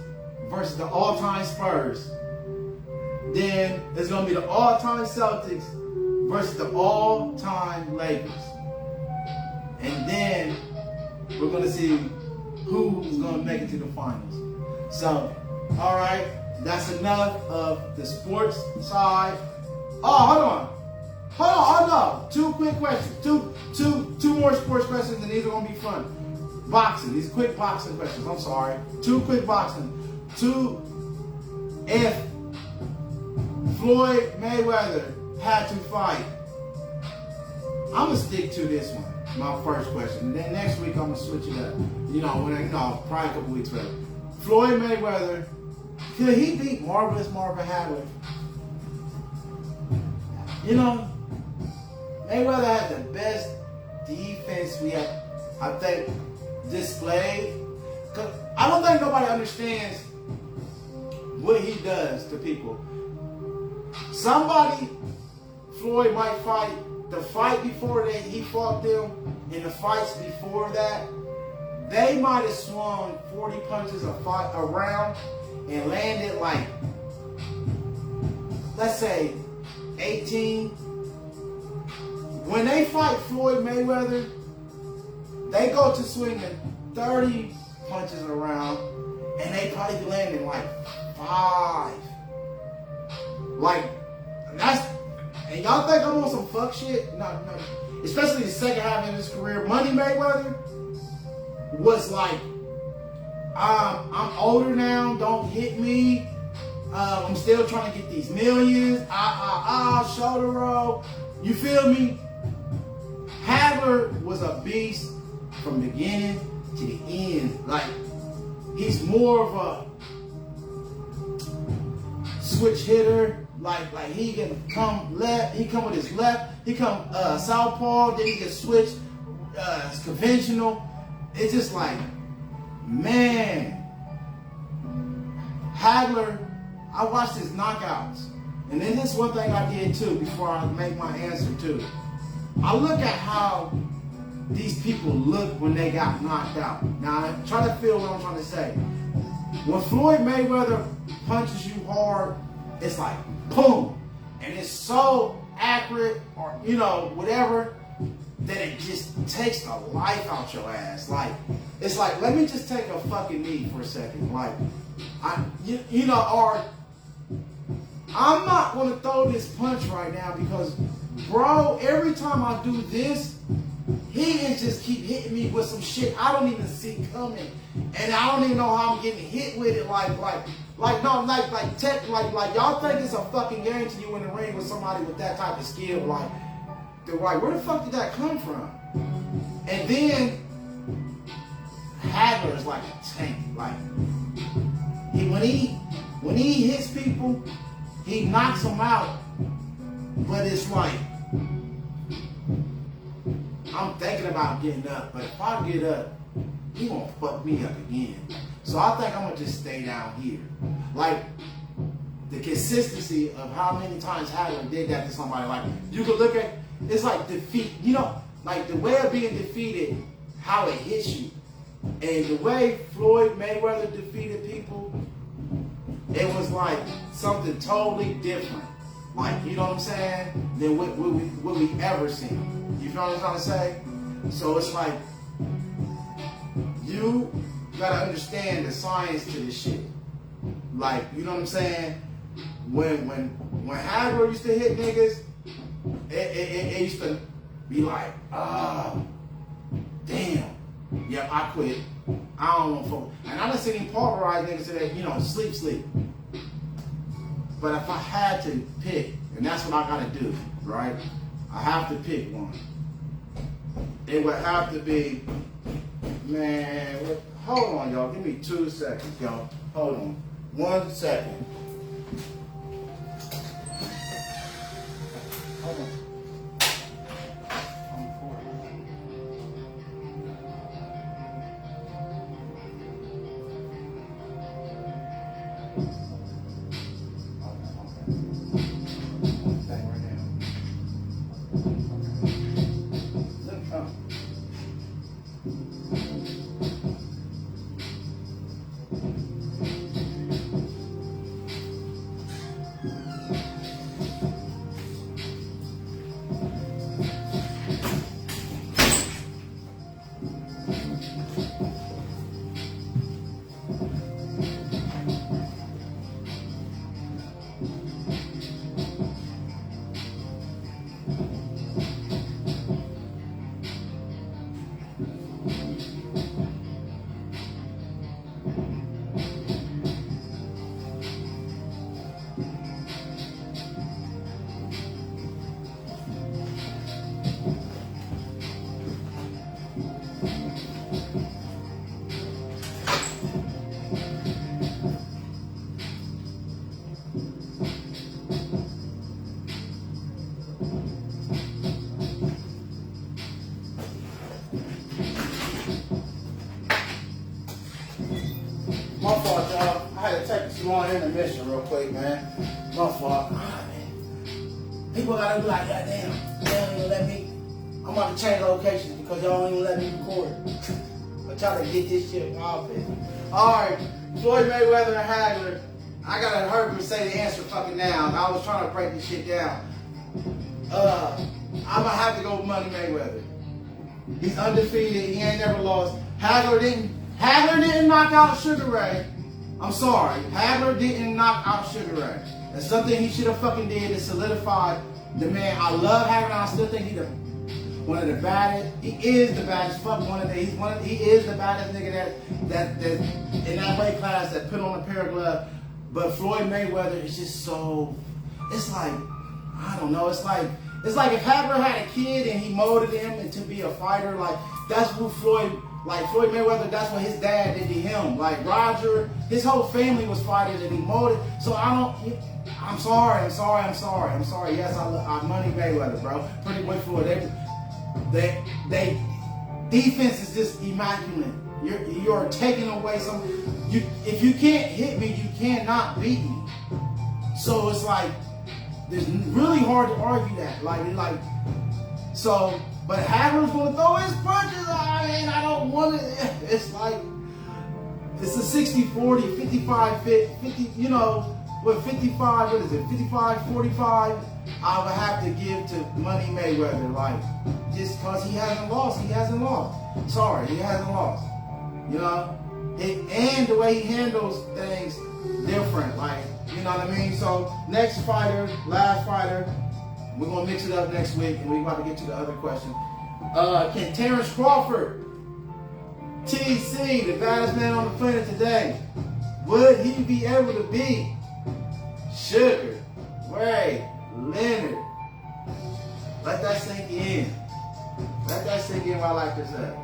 versus the all-time Spurs. Then it's going to be the all-time Celtics versus the all-time Lakers. And then we're going to see who's going to make it to the finals. So, all right, that's enough of the sports side. Oh, hold on. 2 quick questions. Two more sports questions, and these are going to be fun. Boxing. These quick boxing questions. I'm sorry. 2 quick boxing. If Floyd Mayweather had to fight, I'm going to stick to this one. My first question. And then next week I'm gonna switch it up. Probably a couple weeks later. Floyd Mayweather, could he beat Marvelous Marvin Hagler? Mayweather had the best defense we have, I think, displayed. Cause I don't think nobody understands what he does to people. Floyd might fight. The fight before that, he fought them, and the fights before that, they might have swung 40 punches around and landed like, let's say, 18. When they fight Floyd Mayweather, they go to swinging 30 punches around, and they probably be landing like 5. And y'all think I'm on some fuck shit? No. Especially the second half of his career. Money Mayweather was like, I'm older now, don't hit me. I'm still trying to get these millions. Shoulder roll. You feel me? Hagler was a beast from beginning to the end. Like, he's more of a switch hitter. Like he can come left, he come with his left, he come southpaw, then he can switch conventional. It's just like, man, Hagler, I watched his knockouts. And then this one thing I did too, before I make my answer too. I look at how these people look when they got knocked out. Now, try to feel what I'm trying to say. When Floyd Mayweather punches you hard, it's like, boom, and it's so accurate, or whatever, that it just takes the life out your ass. Like, it's like, let me just take a fucking knee for a second. Like, or I'm not gonna throw this punch right now because, bro, every time I do this, he is just keep hitting me with some shit I don't even see coming, and I don't even know how I'm getting hit with it. Like y'all think it's a fucking game to you in the ring with somebody with that type of skill. Like, where the fuck did that come from? And then Hagler is like a tank. Like, when he hits people, he knocks them out. But it's like, I'm thinking about getting up, but if I get up, he gonna fuck me up again. So I think I'm gonna just stay down here. Like, the consistency of how many times Hagler did that to somebody. Like, you could look at, it's like defeat, like the way of being defeated, how it hits you. And the way Floyd Mayweather defeated people, it was like something totally different. Like, you know what I'm saying, than what we ever seen. You feel what I'm trying to say? So it's like, you gotta understand the science to this shit. Like, you know what I'm saying? When Hagler used to hit niggas, it used to be like, damn, yeah, I quit. I don't want to focus. And I done seen him pulverize niggas to that, sleep. But if I had to pick, and that's what I gotta do, right? I have to pick one. It would have to be, man, hold on, y'all. Give me 2 seconds, y'all. Hold on. 1 second. Hold on. going intermission real quick, man. My fault. Man. People gotta be like, God damn, they don't even let me. I'm about to change locations because y'all don't even let me record. I'm trying to get this shit off it. Alright, Floyd Mayweather and Hagler. I gotta hurry and say the answer fucking now. I was trying to break this shit down. I'm gonna have to go with Money Mayweather. He's undefeated. He ain't never lost. Hagler didn't knock out Sugar Ray. I'm sorry. Hagler didn't knock out Sugar Ray. That's something he should have fucking did to solidify the man. I love Hagler. I still think he's one of the baddest. He is the baddest. Fuck he is the baddest nigga that in that weight class that put on a pair of gloves. But Floyd Mayweather is just so. It's like I don't know. It's like if Hagler had a kid and he molded him into be a fighter. Like that's what Floyd Mayweather. That's what his dad did to him. Like Roger, his whole family was fighters and he molded. So I'm sorry. Yes, I Money Mayweather, bro. Pretty much for it. They defense is just immaculate. You're taking away some. If you can't hit me, you cannot beat me. So it's like it's really hard to argue that. So. But Hagler's gonna throw his punches. I mean, I don't want it. It's like it's a 60-40, 55-50. You know, what 55? What is it? 55-45. I would have to give to Money Mayweather, like just because he hasn't lost. He hasn't lost. Sorry, he hasn't lost. You know, and the way he handles things different. Like you know what I mean. So next fighter, last fighter. We're going to mix it up next week, and we're about to get to the other question. Can Terrence Crawford, TC, the baddest man on the planet today, would he be able to beat Sugar Ray Leonard? Let that sink in. Let that sink in while I like this up.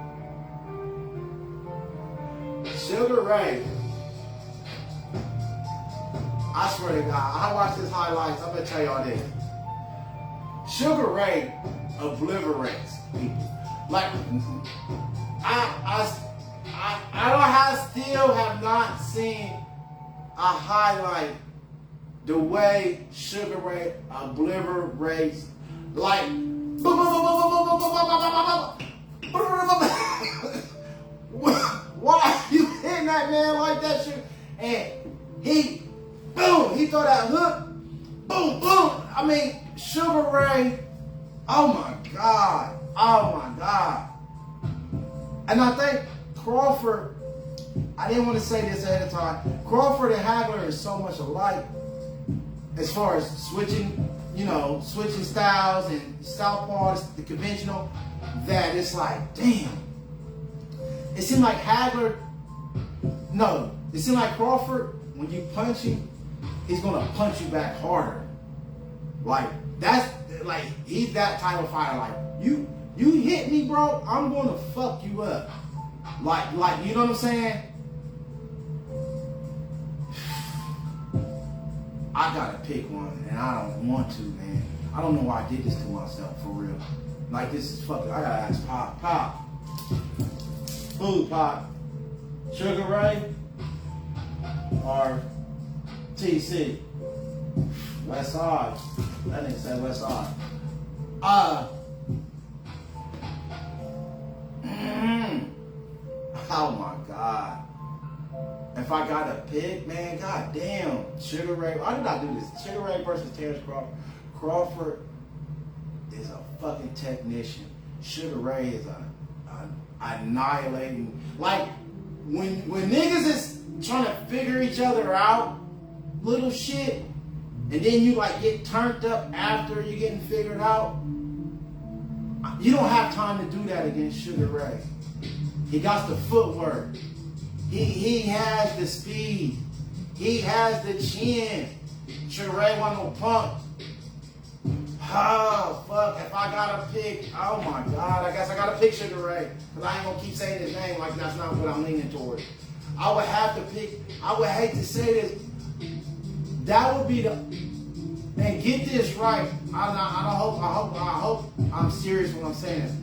Sugar Ray. I swear to God, I watched his highlights. I'm going to tell y'all this. Sugar Ray obliterates people. Like I still have not seen a highlight the way Sugar Ray obliterates. Like why are you hitting that man like that shit? And he throw that hook, boom, boom. I mean. Sugar Ray, oh my God. And I think Crawford, I didn't want to say this ahead of time, Crawford and Hagler is so much alike as far as switching styles and southpaws, the conventional, that it's like, damn. It seemed like it seemed like Crawford, when you punch him, he's going to punch you back harder. Like, that's, like, he's that type of fighter. Like, you hit me, bro, I'm going to fuck you up. Like, you know what I'm saying? I got to pick one, and I don't want to, man. I don't know why I did this to myself, for real. Like, this is fucking, I got to ask Pop. Who, Pop? Sugar Ray or TC? West Side. That nigga said West Side. Oh my God. If I got to pick, man, god damn. Sugar Ray. Why did I do this? Sugar Ray versus Terrence Crawford. Crawford is a fucking technician. Sugar Ray is a annihilating. Like, when niggas is trying to figure each other out, little shit, and then you like get turned up after you're getting figured out, you don't have time to do that against Sugar Ray. He got the footwork. He has the speed. He has the chin. Sugar Ray wasn't no punk. Oh, fuck. If I gotta pick, oh my God, I guess I gotta pick Sugar Ray. Because I ain't gonna keep saying his name like that's not what I'm leaning towards. I would have to pick, I would hate to say this, that would be the, and get this right, I hope I'm serious when I'm saying this.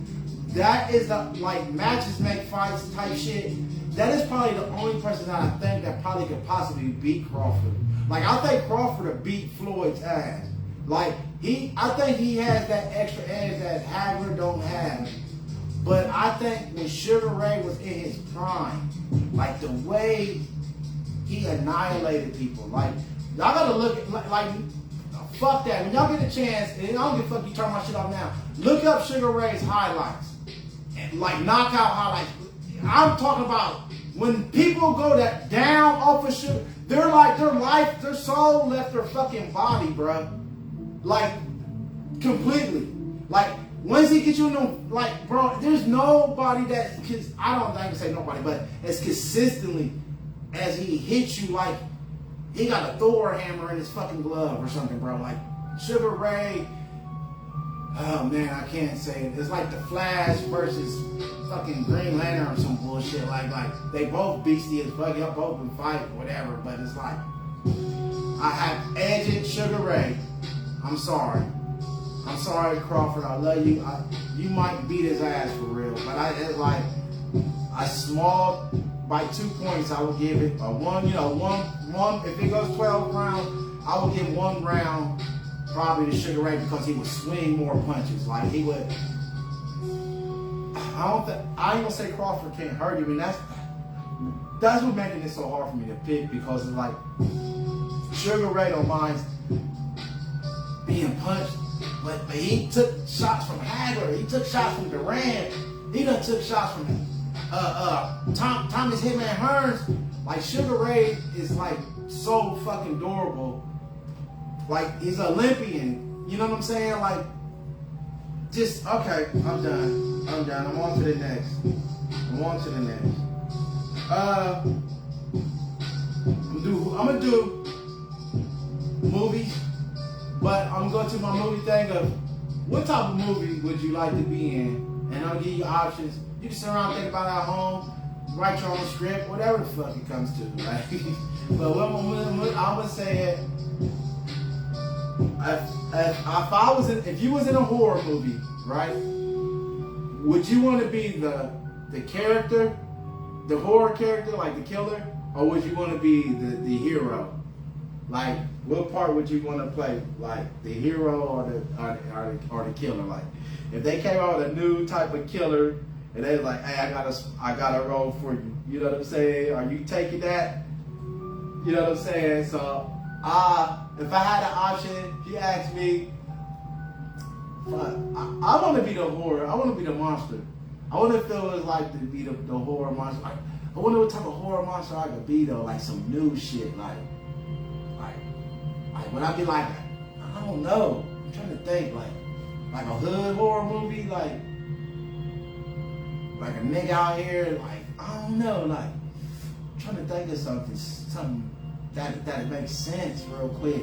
That is the, like, matches make fights type shit. that is probably the only person that I think that probably could possibly beat Crawford. Like, I think Crawford would beat Floyd's ass. Like, I think he has that extra edge that Hagler don't have. But I think when Sugar Ray was in his prime, like the way he annihilated people, like, y'all gotta look at, like fuck that. When y'all get a chance, and I don't give a fuck, you turn my shit off now. Look up Sugar Ray's highlights. And like knockout highlights. I'm talking about when people go that down off of Sugar, they're like their soul left their fucking body, bruh. Like, completely. Like, once he gets you in the, like, bro, there's nobody that, I don't think I can say nobody, but as consistently as he hits you, like, he got a Thor hammer in his fucking glove or something, bro. Like, Sugar Ray, oh man, I can't say it. It's like the Flash versus fucking Green Lantern or some bullshit. Like they both beastie as fuck. Y'all both been fighting or whatever, but it's like, I have edged Sugar Ray. I'm sorry. I'm sorry, Crawford. I love you. You might beat his ass for real, but I small by 2 points. I will give it a one. You know, one. If it goes 12 rounds, I will give 1 round probably to Sugar Ray because he would swing more punches. Like he would. I ain't gonna say Crawford can't hurt you. I mean that's what making it so hard for me to pick because it's like Sugar Ray don't mind being punched. But he took shots from Hagler. He took shots from Durant. He done took shots from Thomas Hitman Hearns. Like Sugar Ray is like so fucking durable. Like he's an Olympian. You know what I'm saying? Like just okay. I'm done. I'm on to the next. I'm gonna do movies. But I'm going to my movie thing of what type of movie would you like to be in? And I'll give you options. You can sit around and think about it at home, write your own script, whatever the fuck it comes to, right? But what I'm gonna say it. If you was in a horror movie, right? Would you want to be the character, the horror character, like the killer, or would you want to be the hero? Like, what part would you want to play? Like the hero or the killer? Like, if they came out with a new type of killer and they was like, hey, I got a role for you. You know what I'm saying? Are you taking that? You know what I'm saying? So, if I had an option, if you asked me, I want to be the horror. I want to be the monster. I want to feel what it's like to be the horror monster. Like, I wonder what type of horror monster I could be though. Like some new shit. Like when I be like, I don't know. I'm trying to think. Like a hood horror movie. Like a nigga out here. Like I don't know. Like I'm trying to think of something that makes sense real quick.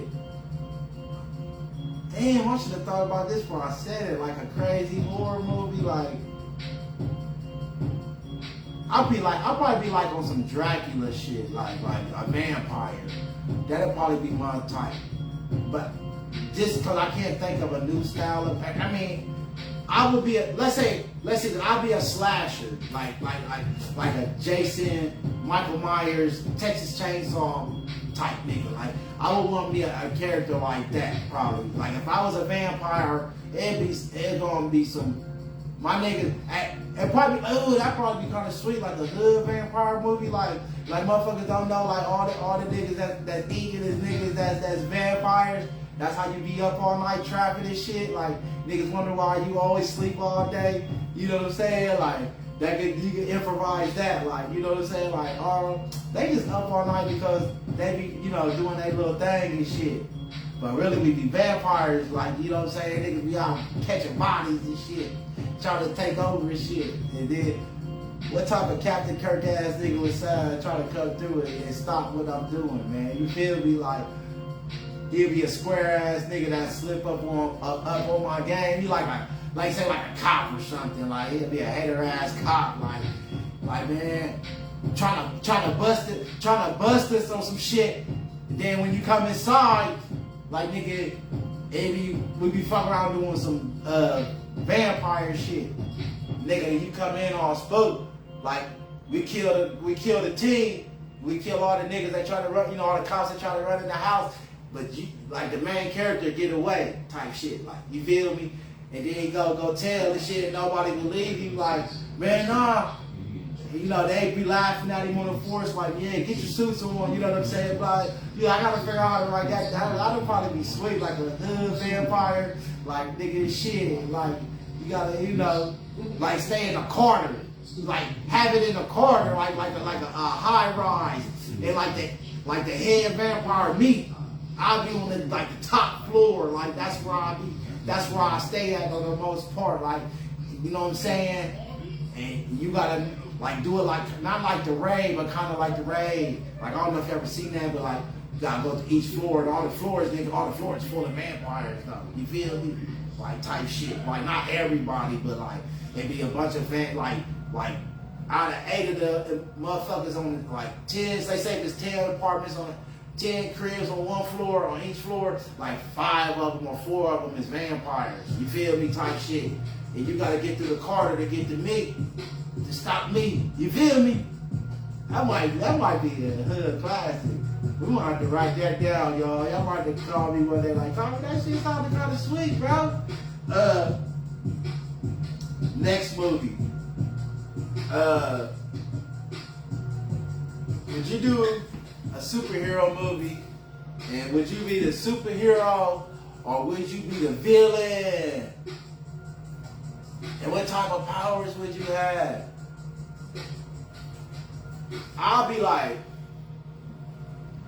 Damn, I should have thought about this before I said it. Like a crazy horror movie, like I'll probably be like on some Dracula shit, like a vampire. That'll probably be my type. But just because I can't think of a new style of, I mean, I would be let's say that I'd be a slasher, like a Jason, Michael Myers, Texas Chainsaw type nigga. Like I would want to be a character like that probably. Like if I was a vampire, it's gonna be some my niggas. That'd probably be kind of sweet, like a hood vampire movie, like motherfuckers don't know, like all the niggas that's eating is niggas that's vampires. That's how you be up all night trapping and shit. Like niggas wonder why you always sleep all day. You know what I'm saying? Like you can improvise that. Like you know what I'm saying? Like they just up all night because they be doing their little thing and shit. But really we be vampires. Like you know what I'm saying? Niggas be out catching bodies and shit, trying to take over and shit. And then what type of Captain Kirk ass nigga was trying to come through it and stop what I'm doing, man? You feel me? Like he'll be a square ass nigga that slip up on my game. He like say like a cop or something. Like he'll be a hater ass cop. Like man, trying to bust us on some shit. And then when you come inside, like nigga, we be fucking around doing some vampire shit. Nigga, you come in all spooked. Like we kill the team. We kill all the niggas that try to run, all the cops that try to run in the house. But like the main character get away type shit. Like, you feel me? And then he go tell the shit and nobody believe him. Like, man, nah. They be laughing at him on the force, like, yeah, get your suits on, you know what I'm saying? But I gotta figure out how to write that down. I don't probably be sweet like a hood vampire, like, nigga, this shit. Like, you gotta, like, stay in a corner. Like, have it in a corner, like a high rise. And like the head vampire me, I'll be on the top floor. Like, that's where I stay at for the most part. Like, you know what I'm saying? And you gotta do it not like the raid, but kind of like the raid. Like, I don't know if you ever seen that, but like, you gotta go to each floor, and all the floors full of vampires, though. You feel me? Like, type shit. Like, not everybody, but like, it be a bunch of like out of 8 of the motherfuckers on 10, they say there's 10 apartments on 10 cribs on one floor, on each floor, like 5 of them or 4 of them is vampires. You feel me? Type shit. And you gotta get through the corridor to get to me, to stop me. You feel me? That might be a hood classic. We might have to write that down, y'all. Y'all might have to call me one day like, oh, that shit sounded kind of sweet, bro. Next movie. Would you do a superhero movie, and would you be the superhero or would you be the villain? And what type of powers would you have? I'll be like,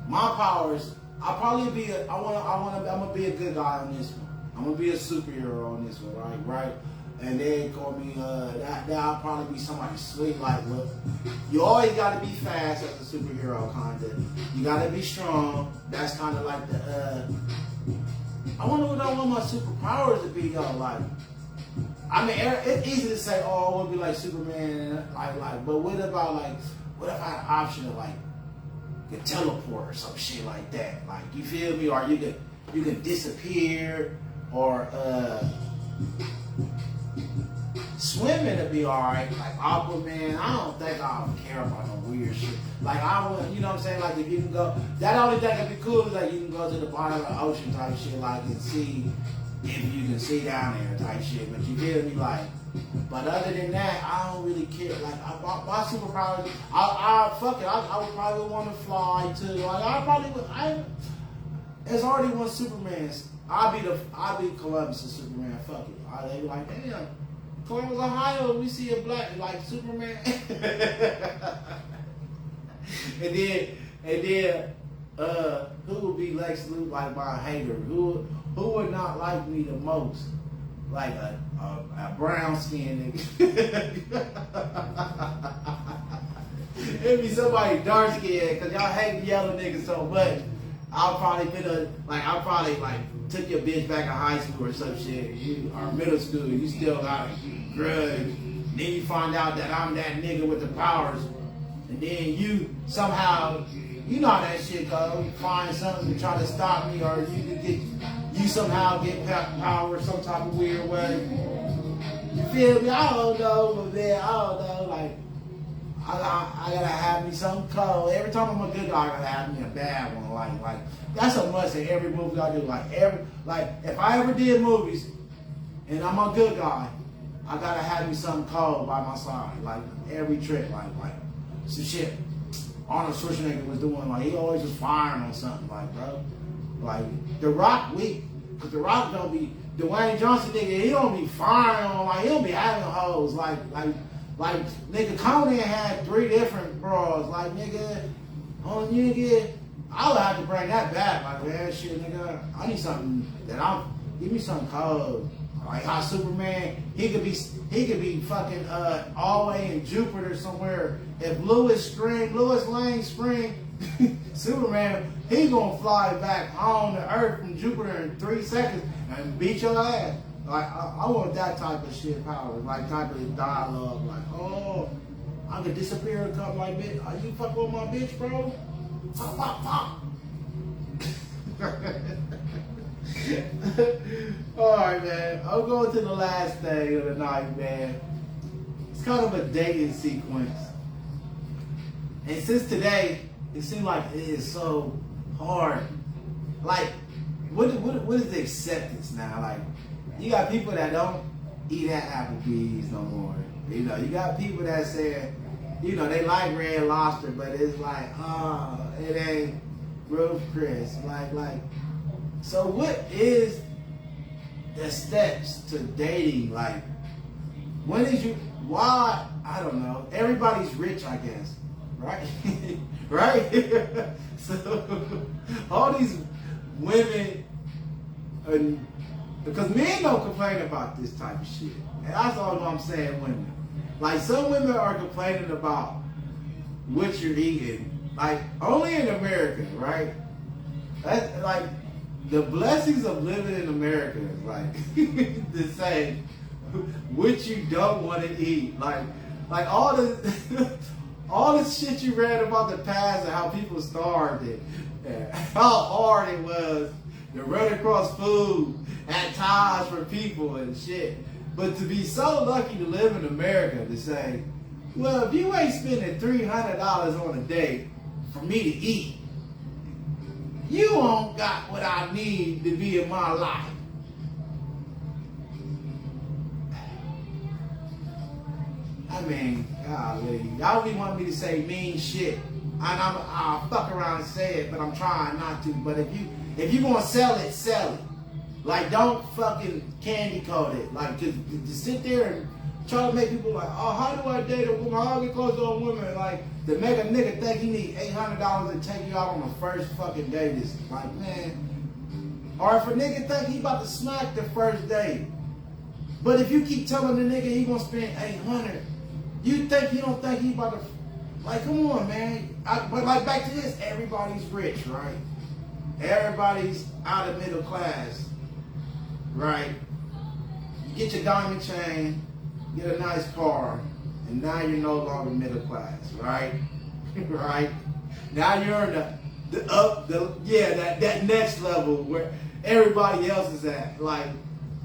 my powers, I'm gonna be a good guy on this one. I'm gonna be a superhero on this one, right? And they call me, that'll probably be somebody sweet. Like, look, you always gotta be fast as a superhero, kinda. You gotta be strong. That's kinda like I wonder what I want my superpowers to be, though. Like, I mean, it's easy to say, oh, I want to be like Superman, but what if I had an option of could teleport or some shit like that? Like, you feel me? Or you could disappear, or swimming to be alright. Like Aquaman, I don't think I would care about no weird shit. Like, I would, you know what I'm saying? Like, if you can go, that only thing that'd be cool is you can go to the bottom of the ocean type shit, and see if you can see down there type shit. But you feel me? But other than that, I don't really care. Like, my superpowers, I would probably want to fly too. There's already one Superman. I'll be Columbus and Superman. Fuck it. They be like, damn, Columbus, Ohio, we see a black Superman. and then who would be Lex Luthor, my hater? Who would not like me the most? Like a brown skinned nigga. It'd be somebody dark skinned, cause y'all hate the yellow niggas so much. I'll probably took your bitch back in high school or some shit, or middle school. You still got a grudge. Then you find out that I'm that nigga with the powers, and then you somehow, you know how that shit goes. You find something to try to stop me, or you somehow get power some type of weird way. You feel me? I don't know, but man, I don't know. I gotta have me something cold. Every time I'm a good guy, I gotta have me a bad one. Like that's a must in every movie I do. If I ever did movies and I'm a good guy, I gotta have me something cold by my side. Like every trip, like some shit Arnold Schwarzenegger was doing. He always was firing on something. Bro, The Rock weak, cause The Rock don't be Dwayne Johnson nigga. He don't be firing on he don't be having hoes nigga, Conan had 3 different bras. Nigga, I would have to bring that back. Man, shit, nigga, I need something give me something cold. Like how Superman, he could be fucking all the way in Jupiter somewhere. If Lois Lane screamed, Superman, he gonna fly back on the Earth from Jupiter in 3 seconds and beat your ass. I want that type of shit power, type of dialogue, oh, I could disappear and come bitch, are you fucking with my bitch, bro? Pop, pop, pop. Alright, man, I'm going to the last thing of the night, man. It's kind of a dating sequence. And since today, it seems like it is so hard. Like, what is the acceptance now? Like, you got people that don't eat at Applebee's no more. You know, you got people that say, you know, they like Red Lobster, but it's like, oh, it ain't Ruth Chris. Like, so what is the steps to dating? Like, when is you, why, I don't know. Everybody's rich, I guess, right? Right? So, all these women, because men don't complain about this type of shit. And that's all I'm saying, women. Like, some women are complaining about what you're eating. Like, only in America, right? That's like, the blessings of living in America is like, to say what you don't want to eat. Like all the, all the shit you read about the past and how people starved it. And how hard it was to run across food at times for people and shit. But to be so lucky to live in America, to say, well, if you ain't spending $300 on a date for me to eat, you don't got what I need to be in my life. I mean, golly, y'all really want me to say mean shit. And I'll fuck around and say it, but I'm trying not to. But if you gonna sell it, sell it. Like, don't fucking candy coat it. Like, to sit there and try to make people like, oh, how do I date a woman? How do I get close to a woman? Like, to make a nigga think he need $800 to take you out on the first fucking date is like, man. Or if a nigga think he about to smack the first date, but if you keep telling the nigga he gonna spend $800, you think he don't think he about to, like, come on, man. But like, back to this, everybody's rich, right? Everybody's out of middle class. Right? You get your diamond chain, get a nice car, and now you're no longer middle class, right? Right? Now you're in that next level where everybody else is at. Like,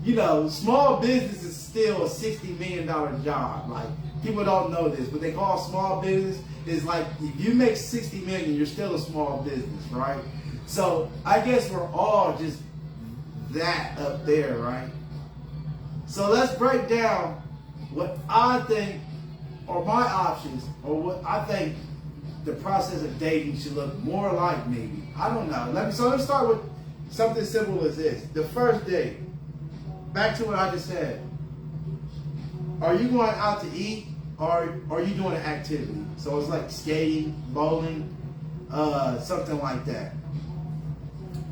you know, small business is still a $60 million job. Like, people don't know this, but they call small business is like, if you make $60 million, you're still a small business, right? So I guess we're all just that up there, right? So let's break down what I think are my options, or what I think the process of dating should look more like, maybe. I don't know. Let's start with something simple as this. The first date. Back to what I just said. Are you going out to eat, or are you doing an activity? So it's like skating, bowling, something like that.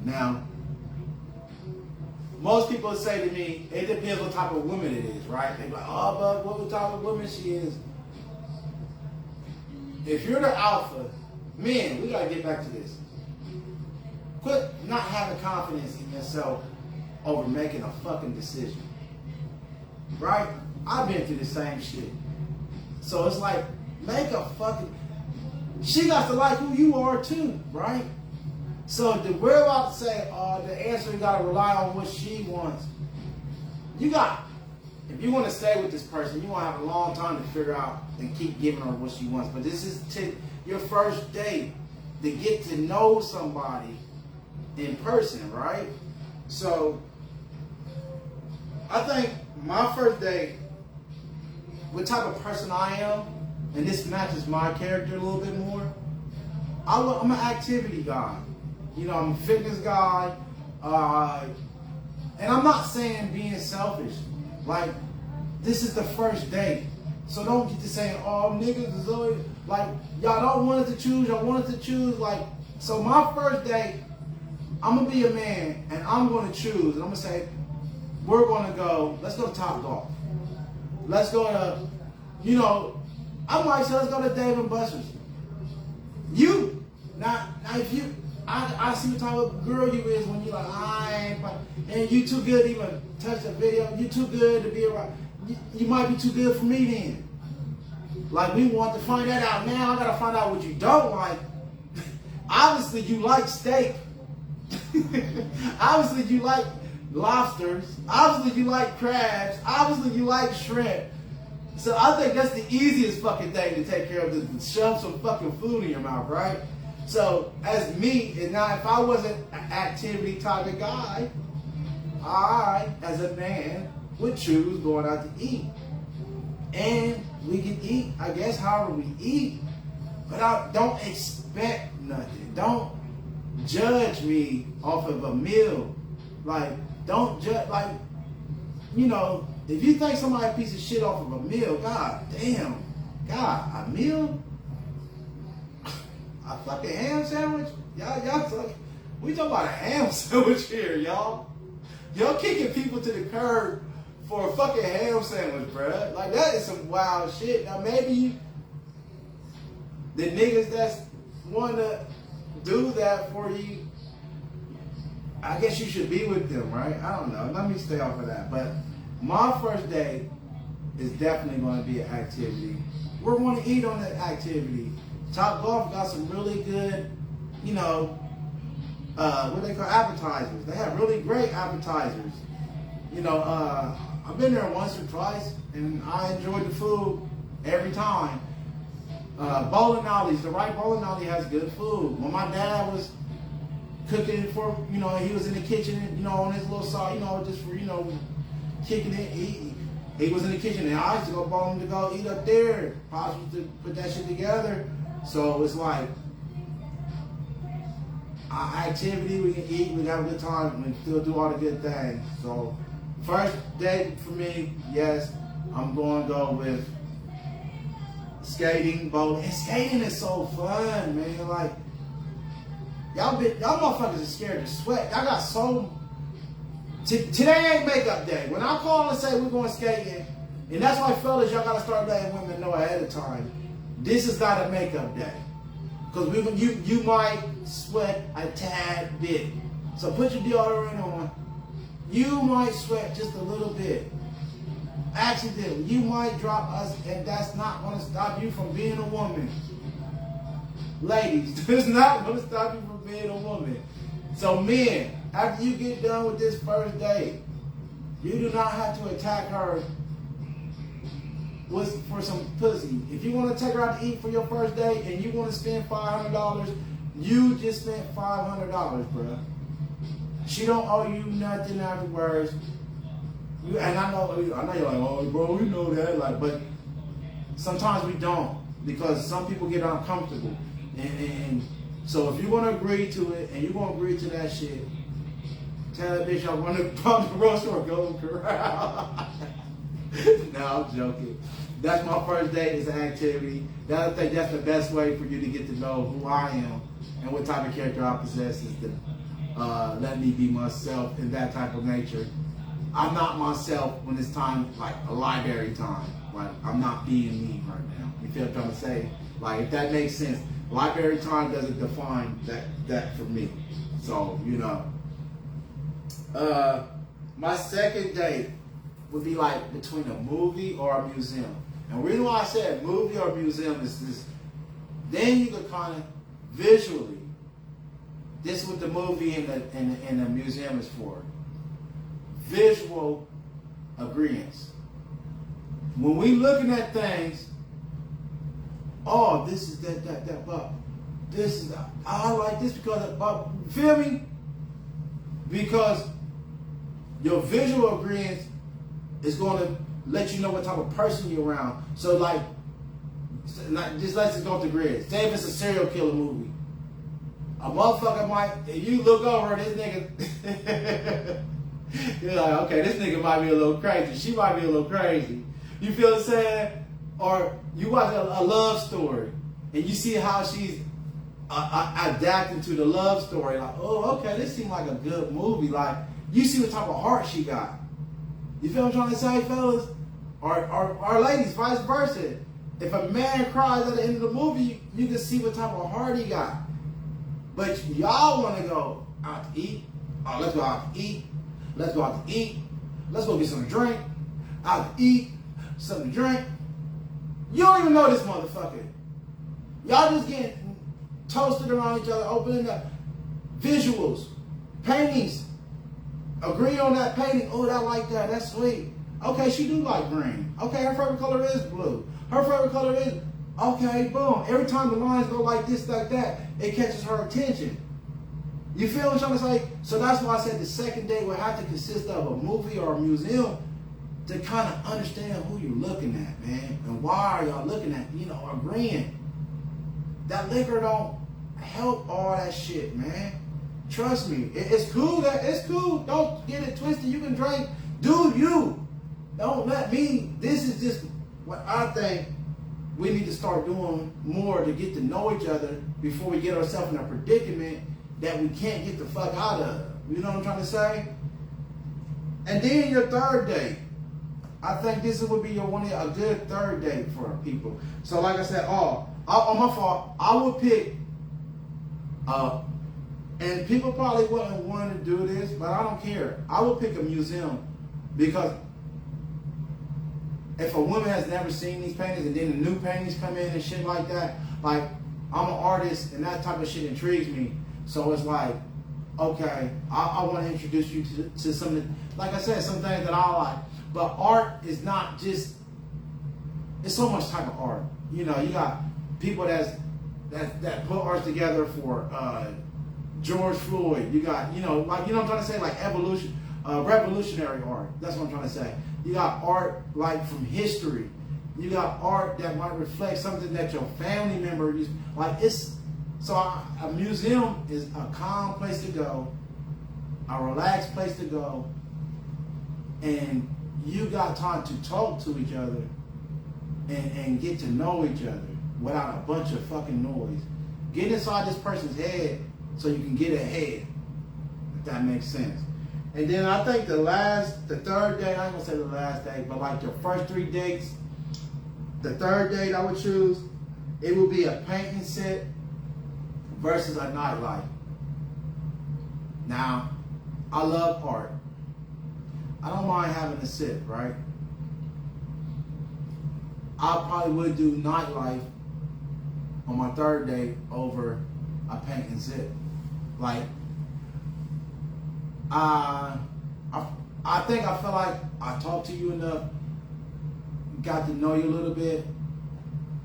Now, most people say to me, it depends what type of woman it is, right? They're like, oh, but what type of woman she is. If you're the alpha, men, we gotta get back to this. Quit not having confidence in yourself over making a fucking decision. Right? I've been through the same shit. So it's like, make a fucking, she got to like who you are too, right? So we're about to say, the answer, you gotta rely on what she wants. If you want to stay with this person, you want to have a long time to figure out and keep giving her what she wants. But this is your first date, to get to know somebody in person, right? So I think my first date, what type of person I am, and this matches my character a little bit more, I'm an activity guy. You know, I'm a fitness guy. And I'm not saying being selfish. Like, this is the first date. So don't get to saying, oh, niggas is always, like, y'all don't want us to choose, y'all want us to choose. Like, so my first date, I'm going to be a man, and I'm going to choose. And I'm going to say, we're going to go, let's go to Top Golf. Let's go to, you know, I might say, let's go to Dave & Buster's. You, now if you, I see what type of girl you is when you like, and you too good to even touch a video. You too good to be around. You might be too good for me then. Like, we want to find that out now. I gotta find out what you don't like. Obviously, you like steak. Obviously, you like lobsters. Obviously, you like crabs. Obviously, you like shrimp. So I think that's the easiest fucking thing to take care of, to shove some fucking food in your mouth, right? So as me, and now if I wasn't an activity type of guy, I, as a man, would choose going out to eat. And we can eat, I guess, however we eat, but don't expect nothing. Don't judge me off of a meal. Like, don't judge, like, you know, if you think somebody a piece of shit off of a meal, God damn, God, a meal? A fucking ham sandwich? Y'all, we talking about a ham sandwich here, y'all. Y'all kicking people to the curb for a fucking ham sandwich, bruh. Like, that is some wild shit. Now, maybe the niggas that's want to do that for you, I guess you should be with them, right? I don't know. Let me stay off of that. But my first day is definitely going to be an activity. We're going to eat on that activity. Top Golf got some really good, you know, what they call appetizers. They have really great appetizers. You know, I've been there once or twice, and I enjoyed the food every time. Bowling alleys, the right bowling alley has good food. When my dad was cooking for, you know, he was in the kitchen, you know, on his little side, you know, just for, you know, kicking it. He was in the kitchen, and I used to go bowling to go eat up there. Pops used to put that shit together. So it's like, activity, we can eat, we have a good time, and still do all the good things. So first day for me, yes, I'm going to go with skating, bowling. And skating is so fun, man. Like, y'all motherfuckers are scared to sweat. Y'all got so... Today ain't makeup day. When I call and say we're going skating, and that's why, fellas, y'all got to start letting women know ahead of time, this is not a makeup day. Because you might sweat a tad bit. So put your deodorant on. You might sweat just a little bit. Accidentally. You might drop us, and that's not going to stop you from being a woman. Ladies, it's not going to stop you from being a woman. So men, after you get done with this first date, you do not have to attack her for some pussy. If you want to take her out to eat for your first date and you want to spend $500, you just spent $500, bro. She don't owe you nothing afterwards. And I know you're like, oh, bro, we know that. Like, but sometimes we don't, because some people get uncomfortable. And so if you're gonna agree to it and you're gonna agree to that shit, tell that bitch I want to pump the roast or Golden Corral. No, I'm joking. That's my first date is an activity. I think that's the best way for you to get to know who I am and what type of character I possess, is to let me be myself in that type of nature. I'm not myself when it's time, like a library time. Like, I'm not being me right now. You feel what I'm trying to say? Like, if that makes sense. Library time doesn't define that for me. So, you know. My second date would be like between a movie or a museum. And the reason why I said movie or museum is this. Then you could kind of visually, this is what the movie and the museum is for. Visual agreements. When we looking at things, oh, this is that, but this is, I like this because, feel me? Because your visual agreement is going to let you know what type of person you're around. So like just let's just go to the grid. Say if it's a serial killer movie. A motherfucker might, if you look over this nigga, you're like, okay, this nigga might be a little crazy. She might be a little crazy. You feel what I'm saying? Or you watch a love story and you see how she's adapting to the love story. Like, oh, okay, this seems like a good movie. Like, you see what type of heart she got. You feel what I'm trying to say, fellas? Or ladies, vice versa. If a man cries at the end of the movie, you can see what type of heart he got. But y'all want to go out to eat. Oh, let's go out to eat. Let's go out to eat. Let's go get something to drink. Out to eat. Something to drink. You don't even know this motherfucker. Y'all just getting toasted around each other, opening up visuals, paintings. Agree on that painting. Oh, I like that. That's sweet. Okay, she do like green. Okay, her favorite color is blue. Her favorite color is, okay, boom. Every time the lines go like this, like that, it catches her attention. You feel what I'm trying to say? So that's why I said the second date would have to consist of a movie or a museum to kind of understand who you're looking at, man. And why are y'all looking at, agreeing. That liquor don't help all that shit, man. Trust me. It's cool. It's cool. Don't get it twisted. You can drink. Do you. Don't let me. This is just what I think we need to start doing more to get to know each other before we get ourselves in a predicament that we can't get the fuck out of. You know what I'm trying to say? And then your third date. I think this would be a good third date for people. So like I said, on my fault, I would pick, and people probably wouldn't want to do this, but I don't care. I would pick a museum because if a woman has never seen these paintings and then the new paintings come in and shit like that, like I'm an artist and that type of shit intrigues me. So it's like, okay, I want to introduce you to some of the, like I said, some things that I like. But art is not just, it's so much type of art. You got people that put art together for George Floyd. You got, what I'm trying to say, like revolutionary art. That's what I'm trying to say. You got art like from history. You got art that might reflect something that your family member used. Like so a museum is a calm place to go, a relaxed place to go, and you got time to talk to each other and get to know each other without a bunch of fucking noise. Get inside this person's head so you can get ahead, if that makes sense. And then I think the third date, I ain't gonna say the last date, but like your first 3 dates, the third date I would choose, it would be a painting set versus a nightlife. Now, I love art. I don't mind having a sip, right? I probably would do nightlife on my third date over a paint and sip. Like, I feel like I talked to you enough, got to know you a little bit.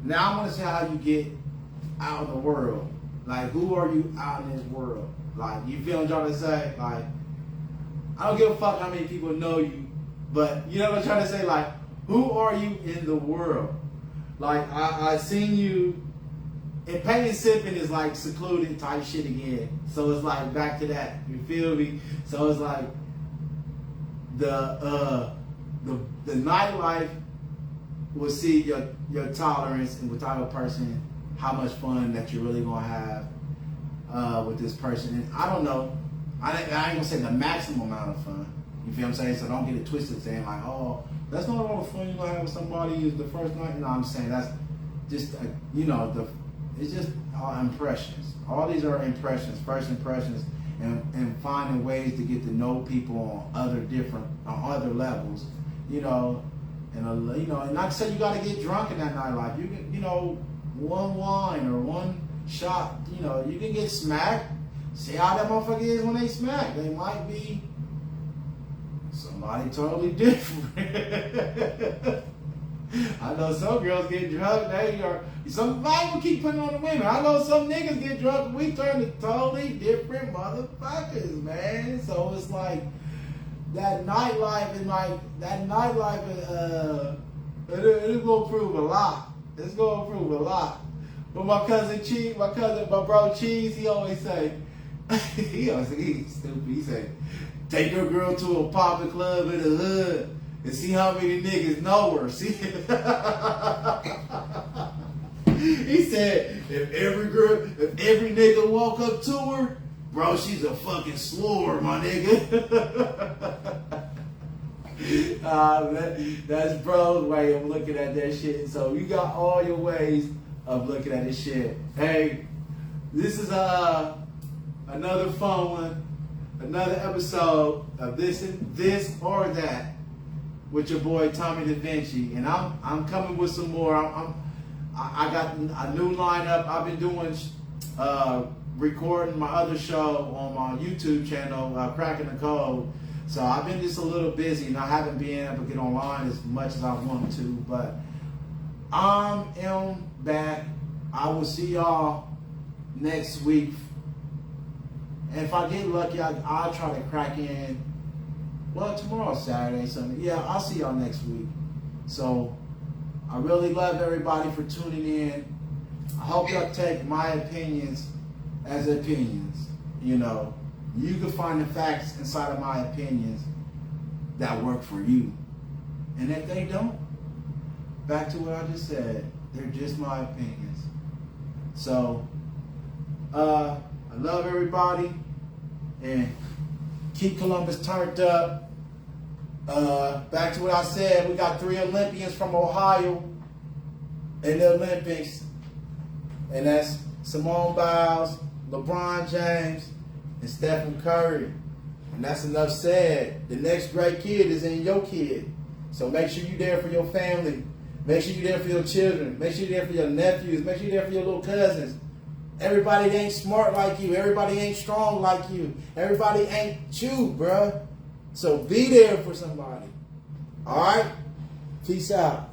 Now I want to see how you get out in the world. Like, who are you out in this world? Like, you feel what I'm trying to say? Like, I don't give a fuck how many people know you, but you know what I'm trying to say? Like, who are you in the world? Like, I seen you, and painting and sipping is like secluded type shit again. So it's like back to that. You feel me? So it's like the nightlife will see your tolerance and what type of person, how much fun that you're really gonna have with this person. And I don't know. I ain't gonna say the maximum amount of fun. You feel what I'm saying? So don't get it twisted saying like, oh, that's not all the fun you're gonna have with somebody is the first night. No, I'm saying that's just it's just all impressions. All these are impressions, first impressions, and finding ways to get to know people on other levels. And not to say you gotta get drunk in that nightlife. You can, one wine or one shot, you can get smacked. See how that motherfucker is when they smack. They might be somebody totally different. I know some girls get drunk. Somebody will keep putting on the women. I know some niggas get drunk and we turn to totally different motherfuckers, man. So it's like that nightlife is it's gonna prove a lot. It's gonna prove a lot. But my bro Cheese, he always say, he's stupid. He say, take your girl to a poppin' club in the hood and see how many niggas know her. See? He said, if every nigga walk up to her, bro, she's a fucking slore, my nigga. That's bro's way of looking at that shit. So you got all your ways of looking at this shit. Hey, this is another fun one, another episode of this or that with your boy Tommy Davinci, and I'm coming with some more. I got a new lineup. I've been doing recording my other show on my YouTube channel, Cracking the Code. So I've been just a little busy, and I haven't been able to get online as much as I wanted to. But I am back. I will see y'all next week. And if I get lucky, I'll try to crack in. Well, tomorrow's Saturday, Sunday. Yeah, I'll see y'all next week. So I really love everybody for tuning in. I hope y'all take my opinions as opinions. You know, you can find the facts inside of my opinions that work for you. And if they don't, back to what I just said, they're just my opinions. So, I love everybody, and keep Columbus turned up. Back to what I said, we got 3 Olympians from Ohio in the Olympics, and that's Simone Biles, LeBron James, and Stephen Curry. And that's enough said. The next great kid is in your kid. So make sure you're there for your family. Make sure you're there for your children. Make sure you're there for your nephews. Make sure you're there for your little cousins. Everybody ain't smart like you. Everybody ain't strong like you. Everybody ain't you, bruh. So be there for somebody. All right? Peace out.